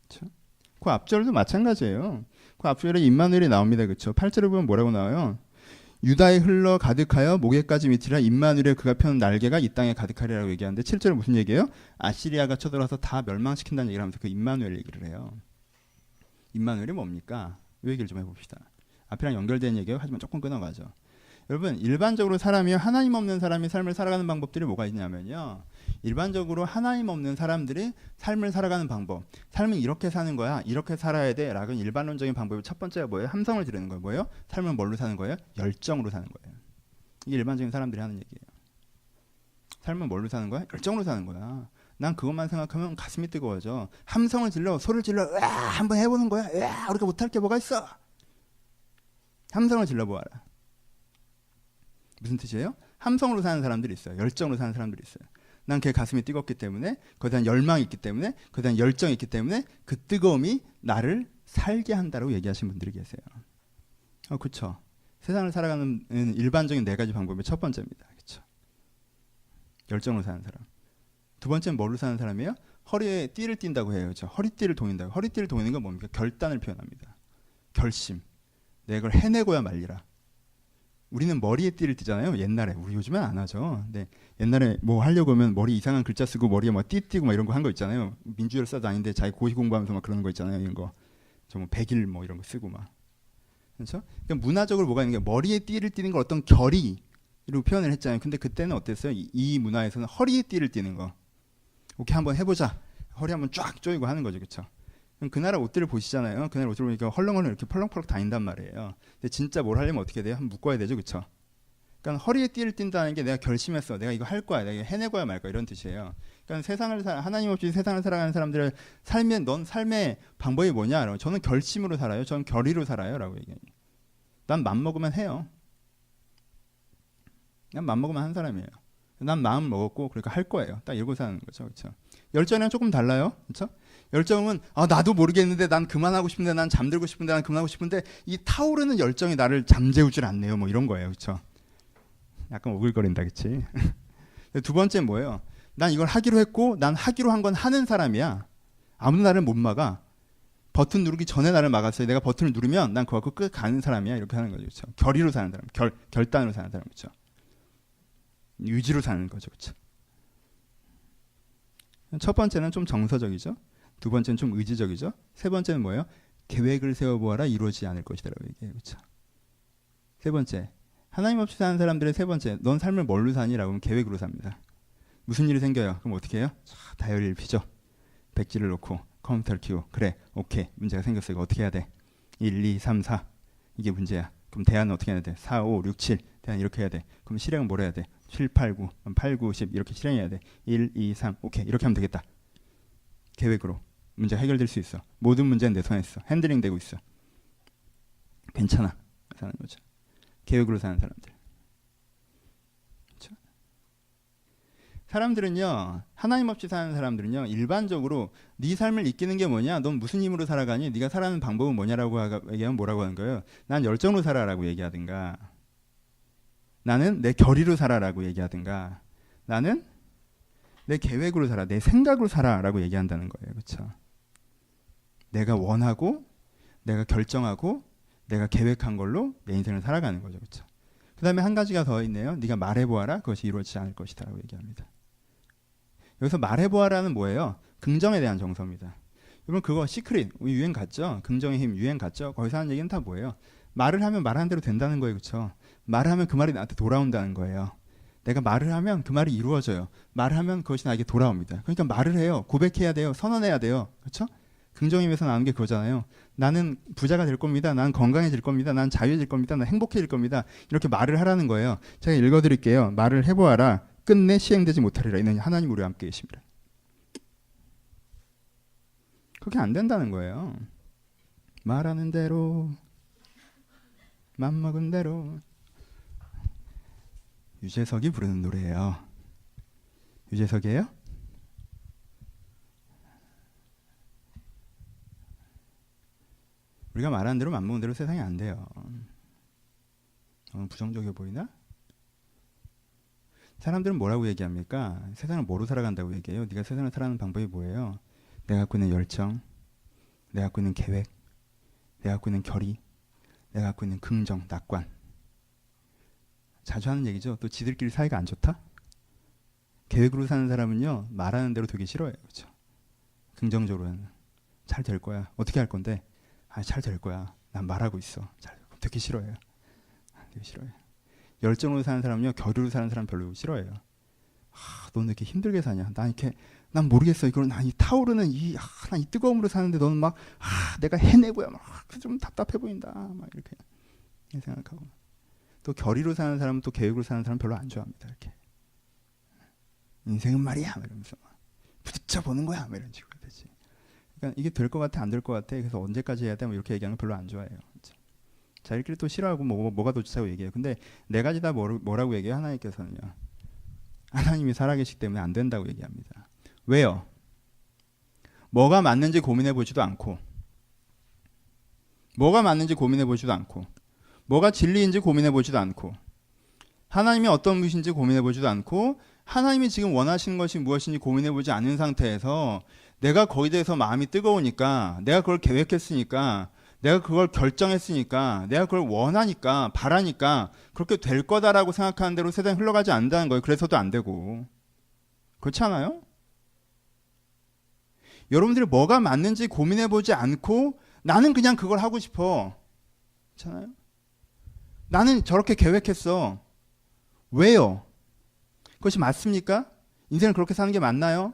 그렇죠? 그 앞절도 마찬가지예요. 그 앞절에 임마누엘이 나옵니다. 그렇죠? 8절에 보면 뭐라고 나와요? 유다에 흘러 가득하여 목에까지 미치라. 임마누엘의 그가 펴는 날개가 이 땅에 가득하리라고 얘기하는데 7절에 무슨 얘기예요? 아시리아가 쳐들어와서 다 멸망시킨다는 얘기를 하면서 그 임마누엘 얘기를 해요. 임마누엘이 뭡니까? 이 얘기를 좀 해봅시다. 앞이랑 연결된 얘기예요. 하지만 조금 끊어가죠. 여러분 일반적으로 사람이 하나님 없는 사람이 삶을 살아가는 방법들이 뭐가 있냐면요. 일반적으로 하나님 없는 사람들이 삶을 살아가는 방법, 삶은 이렇게 사는 거야, 이렇게 살아야 돼 라는 일반론적인 방법이 첫 번째가 뭐예요? 함성을 지르는 거예요. 뭐예요? 삶은 뭘로 사는 거예요? 열정으로 사는 거예요. 이게 일반적인 사람들이 하는 얘기예요. 삶은 뭘로 사는 거야? 열정으로 사는 거야. 난 그것만 생각하면 가슴이 뜨거워져. 함성을 질러, 소리를 질러, 으아, 한번 해보는 거야. 으아, 우리가 못할 게 뭐가 있어? 함성을 질러보아라. 무슨 뜻이에요? 함성으로 사는 사람들이 있어요. 열정으로 사는 사람들이 있어요. 난 걔 가슴이 뜨겁기 때문에, 그에 대한 열망이 있기 때문에, 그에 대한 열정이 있기 때문에 그 뜨거움이 나를 살게 한다고 얘기하시는 분들이 계세요. 그렇죠. 세상을 살아가는 일반적인 네 가지 방법의 첫 번째입니다. 그렇죠. 열정으로 사는 사람. 두 번째는 뭘로 사는 사람이에요? 허리에 띠를 띈다고 해요. 그렇죠. 허리띠를 동인다고. 허리띠를 동이는 건 뭡니까? 결단을 표현합니다. 결심. 내가 이걸 해내고야 말리라. 우리는 머리에 띠를 띠잖아요. 옛날에. 우리 요즘엔 안 하죠. 근데 옛날에 뭐 하려고 하면 머리 이상한 글자 쓰고 머리에 뭐 띠 띠고 막 이런 거 한 거 있잖아요. 민주열사도 아닌데 자기 고시 공부하면서 막 그러는 거 있잖아요. 이런 거. 저 뭐 백일 뭐 이런 거 쓰고 막. 그렇죠? 그러니까 문화적으로 뭐가 있는 게 머리에 띠를 띠는 걸 어떤 결의로 표현을 했잖아요. 근데 그때는 어땠어요? 이 문화에서는 허리에 띠를 띠는 거. 오케이 한번 해보자. 허리 한번 쫙 조이고 하는 거죠. 그렇죠? 그 나라 옷들을 보시잖아요. 그 나라 옷을 보니까 헐렁헐렁 이렇게 펄렁펄렁 다닌단 말이에요. 근데 진짜 뭘 하려면 어떻게 돼요? 한번 묶어야 되죠. 그렇죠? 그러니까 허리에 띠를 띈다는 게 내가 결심했어. 내가 이거 할 거야. 내가 해내고야 말 거야. 이런 뜻이에요. 그러니까 하나님 없이 세상을 살아가는 사람들의 넌 삶의 방법이 뭐냐? 저는 결심으로 살아요. 저는 결의로 살아요. 라고 얘기해요. 난 맘먹으면 해요. 난 맘먹으면 한 사람이에요. 난 마음 먹었고 그러니까 할 거예요. 딱 이러고 사는 거죠. 그렇죠? 열정이랑 조금 달라요. 그렇죠? 열정은 나도 모르겠는데 난 그만하고 싶은데 난 잠들고 싶은데 난 그만하고 싶은데 이 타오르는 열정이 나를 잠재우질 않네요. 뭐 이런 거예요. 그렇죠? 약간 오글거린다. 그치? 두 번째는 뭐예요? 난 이걸 하기로 했고 난 하기로 한 건 하는 사람이야. 아무도 나를 못 막아. 버튼 누르기 전에 나를 막았어요. 내가 버튼을 누르면 난 그거 갖고 끝 가는 사람이야. 이렇게 하는 거죠. 그렇죠? 결의로 사는 사람. 결단으로 사는 사람. 그렇죠? 유지로 사는 거죠. 그렇죠? 첫 번째는 좀 정서적이죠. 두 번째는 좀 의지적이죠. 세 번째는 뭐예요? 계획을 세워보아라 이루어지지 않을 것이라고 얘기해요. 그렇죠? 세 번째, 하나님 없이 사는 사람들의 세 번째, 넌 삶을 뭘로 사니라고 하면 계획으로 삽니다. 무슨 일이 생겨요? 그럼 어떻게 해요? 다이어리를 피죠. 백지를 놓고 컴퓨터를 켜고 그래, 오케이, 문제가 생겼어. 이거 어떻게 해야 돼? 1, 2, 3, 4 이게 문제야. 그럼 대안은 어떻게 해야 돼? 4, 5, 6, 7 대안 이렇게 해야 돼. 그럼 실행은 뭘 해야 돼? 7, 8, 9, 8, 9, 10 이렇게 실행해야 돼. 1, 2, 3 오케이 이렇게 하면 되겠다. 계획으로 문제가 해결될 수 있어. 모든 문제는 내 손에 있어. 핸들링 되고 있어. 괜찮아. 사는 거죠. 계획으로 사는 사람들. 그렇죠? 사람들은요, 하나님 없이 사는 사람들은요, 일반적으로 네 삶을 이기는 게 뭐냐? 넌 무슨 힘으로 살아가니? 네가 살아가는 방법은 뭐냐라고 얘기하면 뭐라고 하는 거예요? 난 열정으로 살아라고 얘기하든가, 나는 내 결의로 살아라고 얘기하든가, 나는 내 계획으로 살아, 내 생각으로 살아라고 얘기한다는 거예요. 그렇죠? 내가 원하고, 내가 결정하고, 내가 계획한 걸로 내 인생을 살아가는 거죠. 그렇죠? 그 다음에 한 가지가 더 있네요. 네가 말해보아라. 그것이 이루어지지 않을 것이다 라고 얘기합니다. 여기서 말해보아라는 뭐예요? 긍정에 대한 정서입니다. 여러분 그거 시크릿 유행 갔죠? 긍정의 힘 유행 갔죠? 거기서 하는 얘기는 다 뭐예요? 말을 하면 말하는 대로 된다는 거예요. 그렇죠? 말을 하면 그 말이 나한테 돌아온다는 거예요. 내가 말을 하면 그 말이 이루어져요. 말을 하면 그것이 나에게 돌아옵니다. 그러니까 말을 해요. 고백해야 돼요. 선언해야 돼요. 그렇죠? 긍정의 힘에서 나오는 게 그거잖아요. 나는 부자가 될 겁니다. 난 건강해질 겁니다. 난 자유해질 겁니다. 난 행복해질 겁니다. 이렇게 말을 하라는 거예요. 제가 읽어드릴게요. 말을 해보아라. 끝내 시행되지 못하리라. 이는 하나님 우리와 함께 계십니다. 그게 안 된다는 거예요. 말하는 대로 맘먹은 대로. 유재석이 부르는 노래예요. 유재석이에요? 우리가 말하는 대로 맘먹은 대로 세상이 안 돼요. 부정적이어 보이나? 사람들은 뭐라고 얘기합니까? 세상을 뭐로 살아간다고 얘기해요? 네가 세상을 살아가는 방법이 뭐예요? 내가 갖고 있는 열정, 내가 갖고 있는 계획, 내가 갖고 있는 결의, 내가 갖고 있는 긍정, 낙관. 자주 하는 얘기죠. 또 지들끼리 사이가 안 좋다? 계획으로 사는 사람은요, 말하는 대로 되게 싫어해요. 그렇죠? 긍정적으로는 잘 될 거야. 어떻게 할 건데? 잘 될 거야. 난 말하고 있어. 되게 싫어해요. 되게 싫어해요. 열정으로 사는 사람은요, 결의로 사는 사람 별로 싫어해요. 너는 이렇게 힘들게 사냐? 난 모르겠어. 이걸 난 이 타오르는 이 뜨거움으로 사는데 너는 막 내가 해내고야 막 좀 답답해 보인다. 막 이렇게 생각하고. 또 결의로 사는 사람은 또 계획으로 사는 사람 별로 안 좋아합니다. 이렇게 인생은 말이야, 이러면서 부딪혀 보는 거야, 이런 식으로 되지. 그러니까 이게 될 것 같아, 안 될 것 같아. 그래서 언제까지 해야 돼? 뭐 이렇게 얘기하는 거 별로 안 좋아해요. 그렇죠? 자기들끼리 또 싫어하고 뭐가 더 좋다고 얘기해요. 근데 네 가지 다 뭐라고 얘기해요? 하나님께서는요. 하나님이 살아계시기 때문에 안 된다고 얘기합니다. 왜요? 뭐가 맞는지 고민해 보지도 않고, 뭐가 맞는지 고민해 보지도 않고, 뭐가 진리인지 고민해 보지도 않고, 하나님이 어떤 분이신지 고민해 보지도 않고, 하나님이 지금 원하시는 것이 무엇인지 고민해 보지 않은 상태에서 내가 거기에 대해서 마음이 뜨거우니까, 내가 그걸 계획했으니까, 내가 그걸 결정했으니까, 내가 그걸 원하니까, 바라니까 그렇게 될 거다라고 생각하는 대로 세상이 흘러가지 않는다는 거예요. 그래서도 안 되고. 그렇지 않아요? 여러분들이 뭐가 맞는지 고민해 보지 않고 나는 그냥 그걸 하고 싶어. 그렇잖아요? 나는 저렇게 계획했어. 왜요? 그것이 맞습니까? 인생을 그렇게 사는 게 맞나요?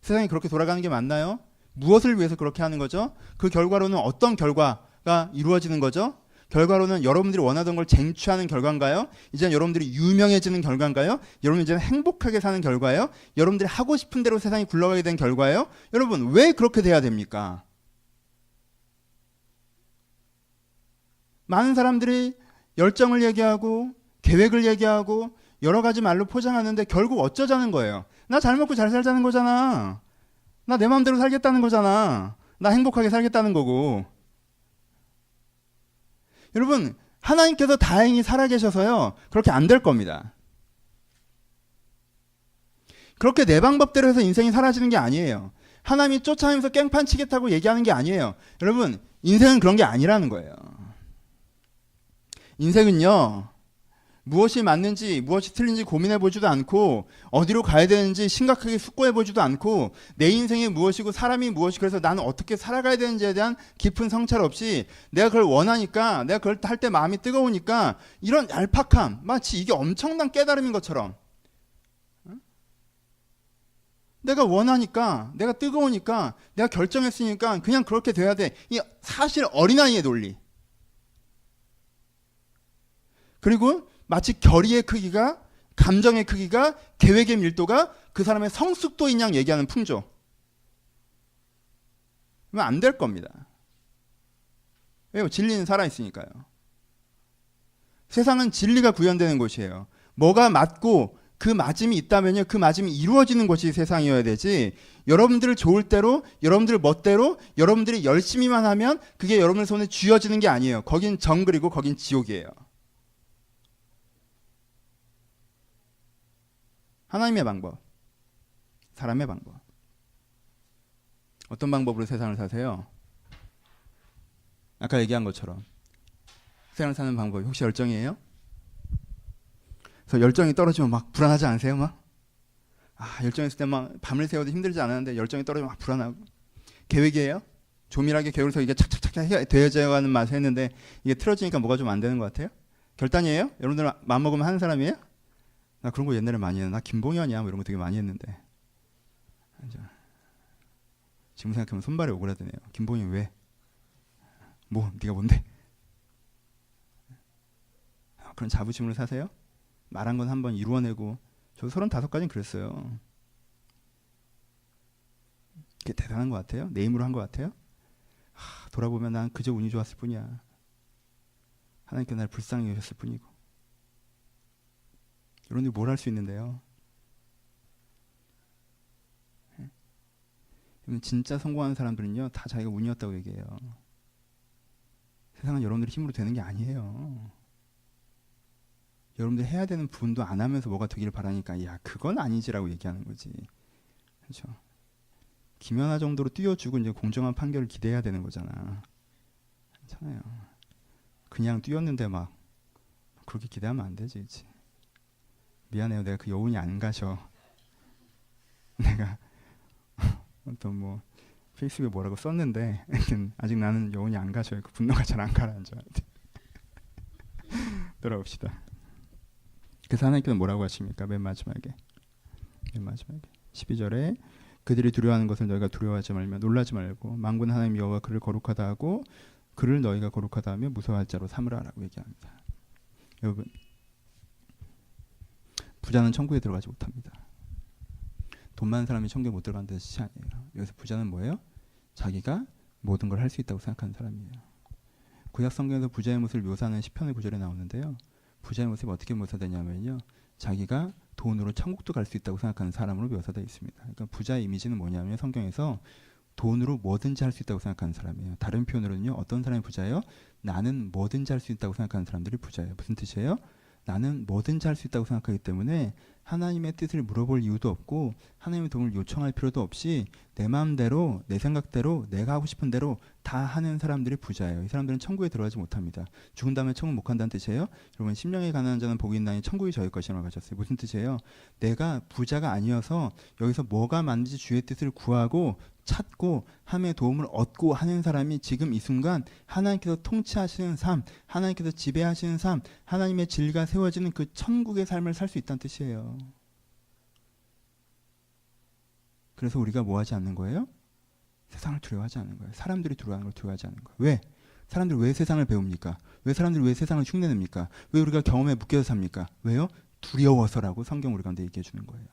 세상이 그렇게 돌아가는 게 맞나요? 무엇을 위해서 그렇게 하는 거죠? 그 결과로는 어떤 결과가 이루어지는 거죠? 결과로는 여러분들이 원하던 걸 쟁취하는 결과인가요? 이제 여러분들이 유명해지는 결과인가요? 여러분 이제 행복하게 사는 결과예요? 여러분들이 하고 싶은 대로 세상이 굴러가게 된 결과예요? 여러분 왜 그렇게 돼야 됩니까? 많은 사람들이 열정을 얘기하고 계획을 얘기하고 여러 가지 말로 포장하는데 결국 어쩌자는 거예요? 나 잘 먹고 잘 살자는 거잖아. 나 내 마음대로 살겠다는 거잖아. 나 행복하게 살겠다는 거고. 여러분 하나님께서 다행히 살아계셔서요. 그렇게 안 될 겁니다. 그렇게 내 방법대로 해서 인생이 사라지는 게 아니에요. 하나님이 쫓아내면서 깽판 치겠다고 얘기하는 게 아니에요. 여러분 인생은 그런 게 아니라는 거예요. 인생은요. 무엇이 맞는지 무엇이 틀린지 고민해 보지도 않고 어디로 가야 되는지 심각하게 숙고해 보지도 않고 내 인생이 무엇이고 사람이 무엇이고 그래서 나는 어떻게 살아가야 되는지에 대한 깊은 성찰 없이 내가 그걸 원하니까 내가 그걸 할 때 마음이 뜨거우니까 이런 얄팍함 마치 이게 엄청난 깨달음인 것처럼 내가 원하니까 내가 뜨거우니까 내가 결정했으니까 그냥 그렇게 돼야 돼. 이 사실 어린아이의 논리. 그리고 마치 결의의 크기가 감정의 크기가 계획의 밀도가 그 사람의 성숙도인 양 얘기하는 풍조. 그러면 안 될 겁니다. 왜요? 진리는 살아있으니까요. 세상은 진리가 구현되는 곳이에요. 뭐가 맞고 그 맞음이 있다면요, 그 맞음이 이루어지는 것이 세상이어야 되지, 여러분들 좋을 대로, 여러분들 멋대로, 여러분들이 열심히만 하면 그게 여러분의 손에 쥐어지는 게 아니에요. 거긴 정글이고 거긴 지옥이에요. 하나님의 방법, 사람의 방법. 어떤 방법으로 세상을 사세요? 아까 얘기한 것처럼 세상을 사는 방법이 혹시 열정이에요? 그래서 열정이 떨어지면 막 불안하지 않으세요? 막 열정이 있을 때 막 밤을 새워도 힘들지 않았는데 열정이 떨어지면 막 불안하고. 계획이에요? 조밀하게 계획을 해서 이게 착착착 되어져가는 맛을 했는데 이게 틀어지니까 뭐가 좀 안 되는 것 같아요? 결단이에요? 여러분들 마음먹으면 하는 사람이에요? 나 그런 거 옛날에 많이 했는데, 나 김봉현이야 뭐 이런 거 되게 많이 했는데, 지금 생각하면 손발이 오그라드네요. 김봉현 왜? 뭐 네가 뭔데? 그런 자부심으로 사세요? 말한 건 한번 이루어내고. 저 35까지는 그랬어요. 그게 대단한 것 같아요? 내 힘으로 한 것 같아요? 돌아보면 난 그저 운이 좋았을 뿐이야. 하나님께 날 불쌍히 여겼을 뿐이고. 여러분들이 뭘 할 수 있는데요? 진짜 성공하는 사람들은요, 다 자기가 운이었다고 얘기해요. 세상은 여러분들의 힘으로 되는 게 아니에요. 여러분들이 해야 되는 부분도 안 하면서 뭐가 되기를 바라니까, 야 그건 아니지라고 얘기하는 거지. 그렇죠? 김연아 정도로 뛰어주고 이제 공정한 판결을 기대해야 되는 거잖아. 괜찮아요. 그냥 뛰었는데 막 그렇게 기대하면 안 되지. 그치? 미안해요, 내가 그 여운이 안 가셔. 내가 어떤 뭐 페이스북에 뭐라고 썼는데 아직 나는 여운이 안 가셔요. 그 분노가 잘 안 가라앉아. 돌아옵시다. 그래서 하나님께서 뭐라고 하십니까? 맨 마지막에 12절에 그들이 두려워하는 것을 너희가 두려워하지 말며 놀라지 말고 만군 하나님 여호와 그를 거룩하다 하고 그를 너희가 거룩하다 하며 무서워할 자로 삼으라라고 얘기합니다. 여러분, 부자는 천국에 들어가지 못합니다. 돈 많은 사람이 천국에 못 들어가는 뜻이 아니에요. 여기서 부자는 뭐예요? 자기가 모든 걸 할 수 있다고 생각하는 사람이에요. 구약 성경에서 부자의 모습을 묘사하는 시편의 구절에 나오는데요. 부자의 모습이 어떻게 묘사되냐면요, 자기가 돈으로 천국도 갈 수 있다고 생각하는 사람으로 묘사되어 있습니다. 그러니까 부자의 이미지는 뭐냐면 성경에서 돈으로 뭐든지 할 수 있다고 생각하는 사람이에요. 다른 표현으로는요, 어떤 사람이 부자예요? 나는 뭐든지 할 수 있다고 생각하는 사람들이 부자예요. 무슨 뜻이에요? 나는 뭐든지 할 수 있다고 생각하기 때문에 하나님의 뜻을 물어볼 이유도 없고 하나님의 도움을 요청할 필요도 없이 내 마음대로, 내 생각대로, 내가 하고 싶은 대로 다 하는 사람들이 부자예요. 이 사람들은 천국에 들어가지 못합니다. 죽은 다음에 천국 못 간다는 뜻이에요. 여러분, 심령이 가난한 자는 복이 있나니 천국이 저희 것이라고 하셨어요. 무슨 뜻이에요? 내가 부자가 아니어서 여기서 뭐가 맞는지 주의 뜻을 구하고 찾고 함의 도움을 얻고 하는 사람이 지금 이 순간 하나님께서 통치하시는 삶, 하나님께서 지배하시는 삶, 하나님의 진리가 세워지는 그 천국의 삶을 살 수 있다는 뜻이에요. 그래서 우리가 뭐 하지 않는 거예요? 세상을 두려워하지 않는 거예요. 사람들이 두려워하는 걸 두려워하지 않는 거예요. 왜? 사람들이 왜 세상을 배웁니까? 왜 사람들이 왜 세상을 흉내냅니까? 왜 우리가 경험에 묶여서 삽니까? 왜요? 두려워서라고 성경 우리 가운데 얘기해 주는 거예요.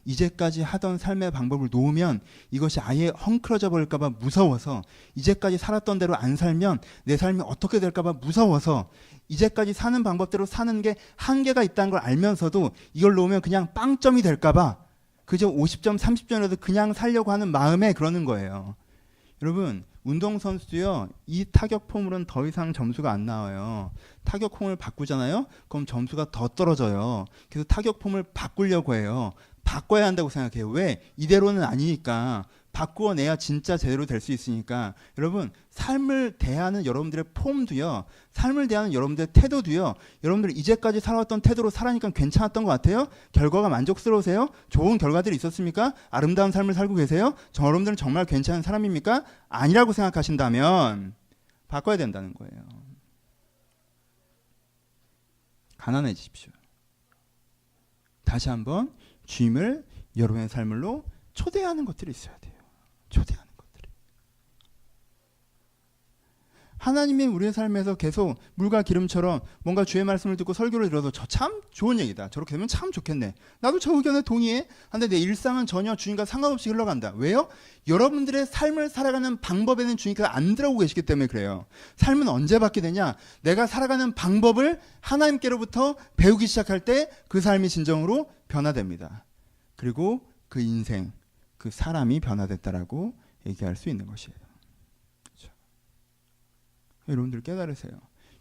이제까지 하던 삶의 방법을 놓으면 이것이 아예 헝클어져 버릴까 봐 무서워서, 이제까지 살았던 대로 안 살면 내 삶이 어떻게 될까 봐 무서워서, 이제까지 사는 방법대로 사는 게 한계가 있다는 걸 알면서도 이걸 놓으면 그냥 빵점이 될까 봐 그저 50점 30점이라도 그냥 살려고 하는 마음에 그러는 거예요. 여러분, 운동선수도요, 이 타격폼으로는 더 이상 점수가 안 나와요. 타격폼을 바꾸잖아요? 그럼 점수가 더 떨어져요. 그래서 타격폼을 바꾸려고 해요. 바꿔야 한다고 생각해요. 왜? 이대로는 아니니까. 바꾸어내야 진짜 제대로 될 수 있으니까. 여러분, 삶을 대하는 여러분들의 폼도요, 삶을 대하는 여러분들의 태도도요, 여러분들 이제까지 살아왔던 태도로 살아니까 괜찮았던 것 같아요? 결과가 만족스러우세요? 좋은 결과들이 있었습니까? 아름다운 삶을 살고 계세요? 여러분들은 정말 괜찮은 사람입니까? 아니라고 생각하신다면 바꿔야 된다는 거예요. 가난해지십시오. 다시 한번 주님을 여러분의 삶으로 초대하는 것들이 있어야 돼요. 초대하는 것들이. 하나님이 우리의 삶에서 계속 물과 기름처럼 뭔가 주의 말씀을 듣고 설교를 들어도 저 참 좋은 얘기다. 저렇게 되면 참 좋겠네. 나도 저 의견에 동의해. 근데 내 일상은 전혀 주님과 상관없이 흘러간다. 왜요? 여러분들의 삶을 살아가는 방법에는 주님께서 안 들어오고 계시기 때문에 그래요. 삶은 언제 바뀌게 되냐? 내가 살아가는 방법을 하나님께로부터 배우기 시작할 때 그 삶이 진정으로 변화됩니다. 그리고 그 인생, 그 사람이 변화됐다라고 얘기할 수 있는 것이에요. 그렇죠? 여러분들 깨달으세요.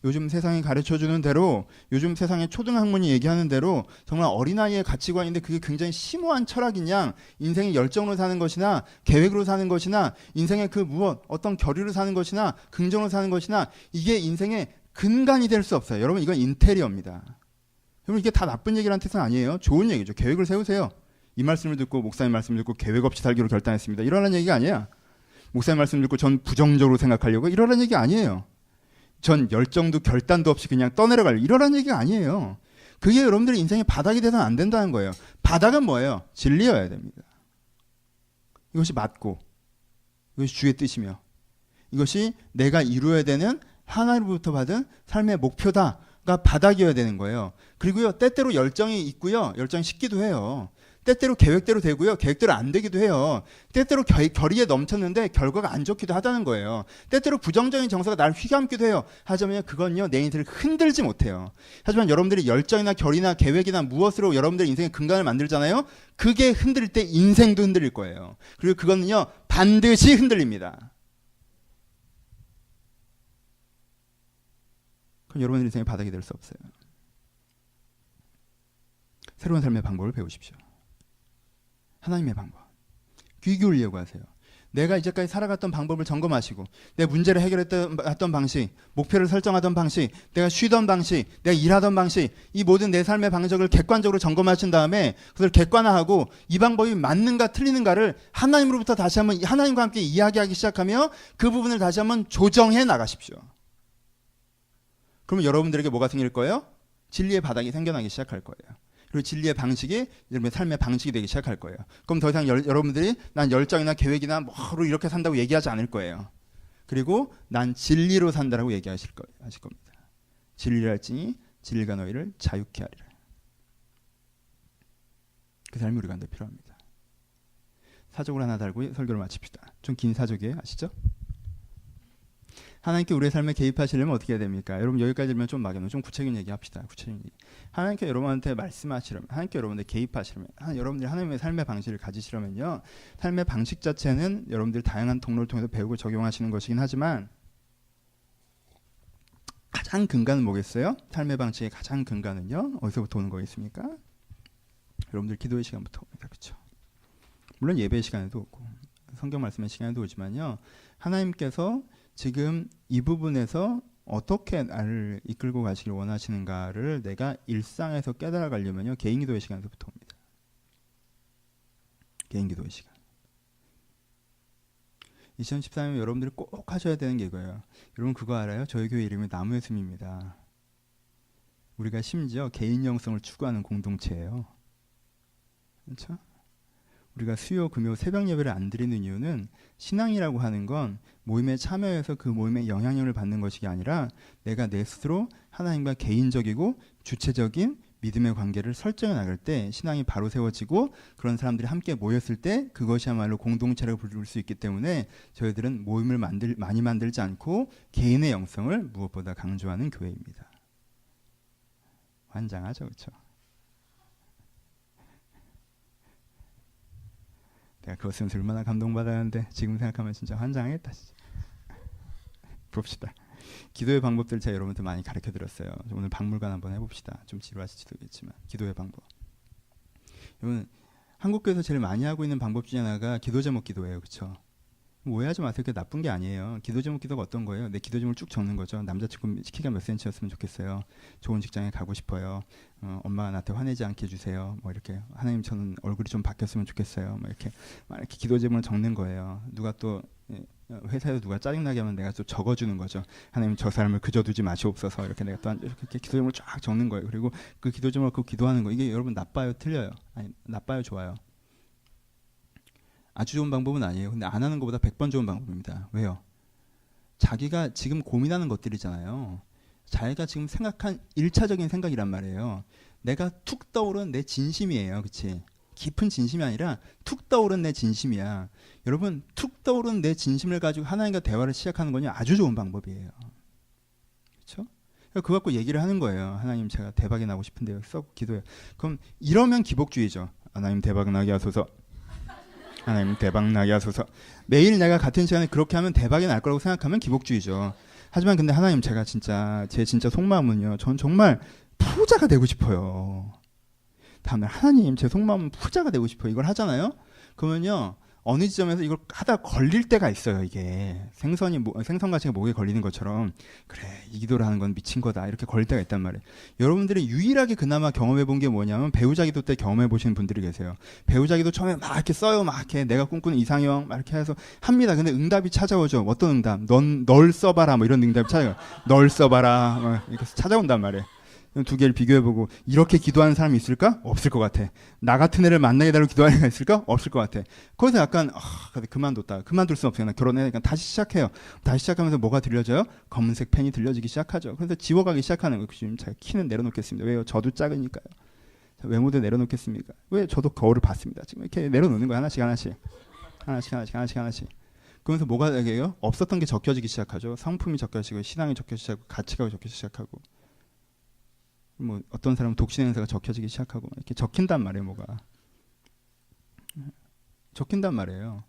요즘 세상이 가르쳐주는 대로, 요즘 세상의 초등학문이 얘기하는 대로 정말 어린아이의 가치관인데 그게 굉장히 심오한 철학인 양 인생의 열정으로 사는 것이나 계획으로 사는 것이나 인생의 그 무엇 어떤 결의로 사는 것이나 긍정으로 사는 것이나 이게 인생의 근간이 될 수 없어요. 여러분 이건 인테리어입니다. 여러분 이게 다 나쁜 얘기라는 뜻은 아니에요. 좋은 얘기죠. 계획을 세우세요. 이 말씀을 듣고 목사님 말씀을 듣고 계획 없이 살기로 결단했습니다. 이러라는 얘기가 아니야. 목사님 말씀을 듣고 전 부정적으로 생각하려고 이러라는 얘기 아니에요. 전 열정도 결단도 없이 그냥 떠내려가려고 이러라는 얘기가 아니에요. 그게 여러분들의 인생의 바닥이 돼서는 안 된다는 거예요. 바닥은 뭐예요? 진리여야 됩니다. 이것이 맞고 이것이 주의 뜻이며 이것이 내가 이루어야 되는 하나님으로부터 받은 삶의 목표다가 바닥이어야 되는 거예요. 그리고요 때때로 열정이 있고요 열정이 식기도 해요. 때때로 계획대로 되고요 계획대로 안 되기도 해요. 때때로 결의에 넘쳤는데 결과가 안 좋기도 하다는 거예요. 때때로 부정적인 정서가 나를 휘감기도 해요. 하지만 그건요 내 인생을 흔들지 못해요. 하지만 여러분들이 열정이나 결의나 계획이나 무엇으로 여러분들의 인생의 근간을 만들잖아요. 그게 흔들릴 때 인생도 흔들릴 거예요. 그리고 그거는요 반드시 흔들립니다. 그럼 여러분의 인생의 바닥이 될 수 없어요. 새로운 삶의 방법을 배우십시오. 하나님의 방법. 귀 기울이려고 하세요. 내가 이제까지 살아갔던 방법을 점검하시고 내 문제를 해결했던 방식, 목표를 설정하던 방식, 내가 쉬던 방식, 내가 일하던 방식 이 모든 내 삶의 방식을 객관적으로 점검하신 다음에 그걸 객관화하고 이 방법이 맞는가 틀리는가를 하나님으로부터 다시 한번 하나님과 함께 이야기하기 시작하며 그 부분을 다시 한번 조정해 나가십시오. 그러면 여러분들에게 뭐가 생길 거예요? 진리의 바닥이 생겨나기 시작할 거예요. 그리고 진리의 방식이 여러분의 삶의 방식이 되기 시작할 거예요. 그럼 더 이상 여러분들이 난 열정이나 계획이나 뭐로 이렇게 산다고 얘기하지 않을 거예요. 그리고 난 진리로 산다라고 얘기하실 하실 겁니다. 진리랄지니 진리가 너희를 자유케 하리라. 그 삶이 우리가 늘 필요합니다. 사족을 하나 달고 설교를 마칩시다. 좀 긴 사족이에요. 아시죠? 하나님께 우리의 삶에 개입하시려면 어떻게 해야 됩니까? 여러분 여기까지 들으면 좀 막연해요. 좀 구체적인 얘기 합시다. 구체적인 얘기. 하나님께 여러분한테 말씀하시려면, 하나님께 여러분한테 개입하시려면, 여러분들이 하나님의 삶의 방식을 가지시려면요. 삶의 방식 자체는 여러분들이 다양한 통로를 통해서 배우고 적용하시는 것이긴 하지만 가장 근간은 뭐겠어요? 삶의 방식의 가장 근간은요. 어디서부터 오는 거겠습니까? 여러분들 기도의 시간부터 옵니다. 그렇죠? 물론 예배 시간에도 오고 성경 말씀의 시간에도 오지만요. 하나님께서 지금 이 부분에서 어떻게 나를 이끌고 가시길 원하시는가를 내가 일상에서 깨달아 가려면요. 개인 기도의 시간에서부터 옵니다. 개인 기도의 시간. 2014년에 여러분들이 꼭 하셔야 되는 게 이거예요. 여러분 그거 알아요? 저희 교회 이름이 나무의 숲입니다. 우리가 심지어 개인 영성을 추구하는 공동체예요. 그렇죠? 우리가 수요, 금요, 새벽 예배를 안 드리는 이유는 신앙이라고 하는 건 모임에 참여해서 그 모임에 영향력을 받는 것이 아니라 내가 내 스스로 하나님과 개인적이고 주체적인 믿음의 관계를 설정해 나갈 때 신앙이 바로 세워지고 그런 사람들이 함께 모였을 때 그것이야말로 공동체라고 부를 수 있기 때문에 저희들은 모임을 많이 만들지 않고 개인의 영성을 무엇보다 강조하는 교회입니다. 환장하죠, 그렇죠? 내가 그것 쓰면서 얼마나 감동받았는데 지금 생각하면 진짜 환장하겠다. 진짜. 봅시다. 기도의 방법들 제가 여러분한테 많이 가르쳐드렸어요. 오늘 박물관 한번 해봅시다. 좀 지루하실지도 있겠지만 기도의 방법. 여러분 한국교회에서 제일 많이 하고 있는 방법 중에 하나가 기도 제목 기도예요. 그렇죠? 오해하지 마세요. 그게 나쁜 게 아니에요. 기도 제목 기도가 어떤 거예요? 내 기도 제목을 쭉 적는 거죠. 남자친구 키가 몇 센치였으면 좋겠어요. 좋은 직장에 가고 싶어요. 엄마가 나한테 화내지 않게 해주세요. 뭐 이렇게 하나님 저는 얼굴이 좀 바뀌었으면 좋겠어요. 뭐 이렇게 기도 제목을 적는 거예요. 누가 또 회사에서 누가 짜증나게 하면 내가 또 적어주는 거죠. 하나님 저 사람을 그저두지 마시옵소서. 이렇게 내가 또 이렇게 기도 제목을 쫙 적는 거예요. 그리고 그 기도 제목을 그 기도하는 거 이게 여러분 나빠요, 틀려요? 아니 나빠요, 좋아요? 아주 좋은 방법은 아니에요. 근데 안 하는 것보다 100번 좋은 방법입니다. 왜요? 자기가 지금 고민하는 것들이잖아요. 자기가 지금 생각한 1차적인 생각이란 말이에요. 내가 툭 떠오른 내 진심이에요. 그치? 깊은 진심이 아니라 툭 떠오른 내 진심이야. 여러분, 툭 떠오른 내 진심을 가지고 하나님과 대화를 시작하는 건요, 아주 좋은 방법이에요. 그렇죠? 그거 갖고 얘기를 하는 거예요. 하나님, 제가 대박이 나고 싶은데요. 썩 기도해요. 그럼 이러면 기복주의죠. 하나님 대박 나게 하소서. 하나님 대박 나게 하소서. 매일 내가 같은 시간에 그렇게 하면 대박이 날 거라고 생각하면 기복주의죠. 하지만 근데 하나님, 제가 진짜 제 진짜 속마음은요, 전 정말 부자가 되고 싶어요. 다음날 하나님, 제 속마음은 부자가 되고 싶어요. 이걸 하잖아요. 그러면요, 어느 지점에서 이걸 하다 걸릴 때가 있어요. 이게 생선가시가 목에 걸리는 것처럼, 그래, 이 기도를 하는 건 미친 거다, 이렇게 걸릴 때가 있단 말이에요. 여러분들이 유일하게 그나마 경험해 본 게 뭐냐면 배우자 기도 때 경험해 보시는 분들이 계세요. 배우자 기도 처음에 막 이렇게 써요. 막 이렇게 내가 꿈꾸는 이상형 막 이렇게 해서 합니다. 근데 응답이 찾아오죠. 어떤 응답? 널 써봐라, 뭐 이런 응답이 찾아요. 널 써봐라, 막 이렇게 찾아온단 말이에요. 두 개를 비교해보고, 이렇게 기도하는 사람이 있을까? 없을 것 같아. 나 같은 애를 만나게 달라고 기도하는 애가 있을까? 없을 것 같아. 거기서 약간 그만뒀다. 그만둘 수는 없어요. 나 결혼해. 그러니까 다시 시작해요. 다시 시작하면서 뭐가 들려져요? 검은색 펜이 들려지기 시작하죠. 그래서 지워가기 시작하는 거예요. 지금 제가 키는 내려놓겠습니다. 왜요? 저도 작으니까요. 외모도 내려놓겠습니까? 왜? 저도 거울을 봤습니다. 지금 이렇게 내려놓는 거예요. 하나씩. 그러면서 뭐가 되게요? 없었던 게 적혀지기 시작하죠. 성품이 적혀지고, 신앙이 적혀지기 시작하고, 가치가 적혀지기 시작하고, 뭐 어떤 사람은 독신 행사가 적혀지기 시작하고, 이렇게 적힌단 말이에요. 뭐가 적힌단 말이에요.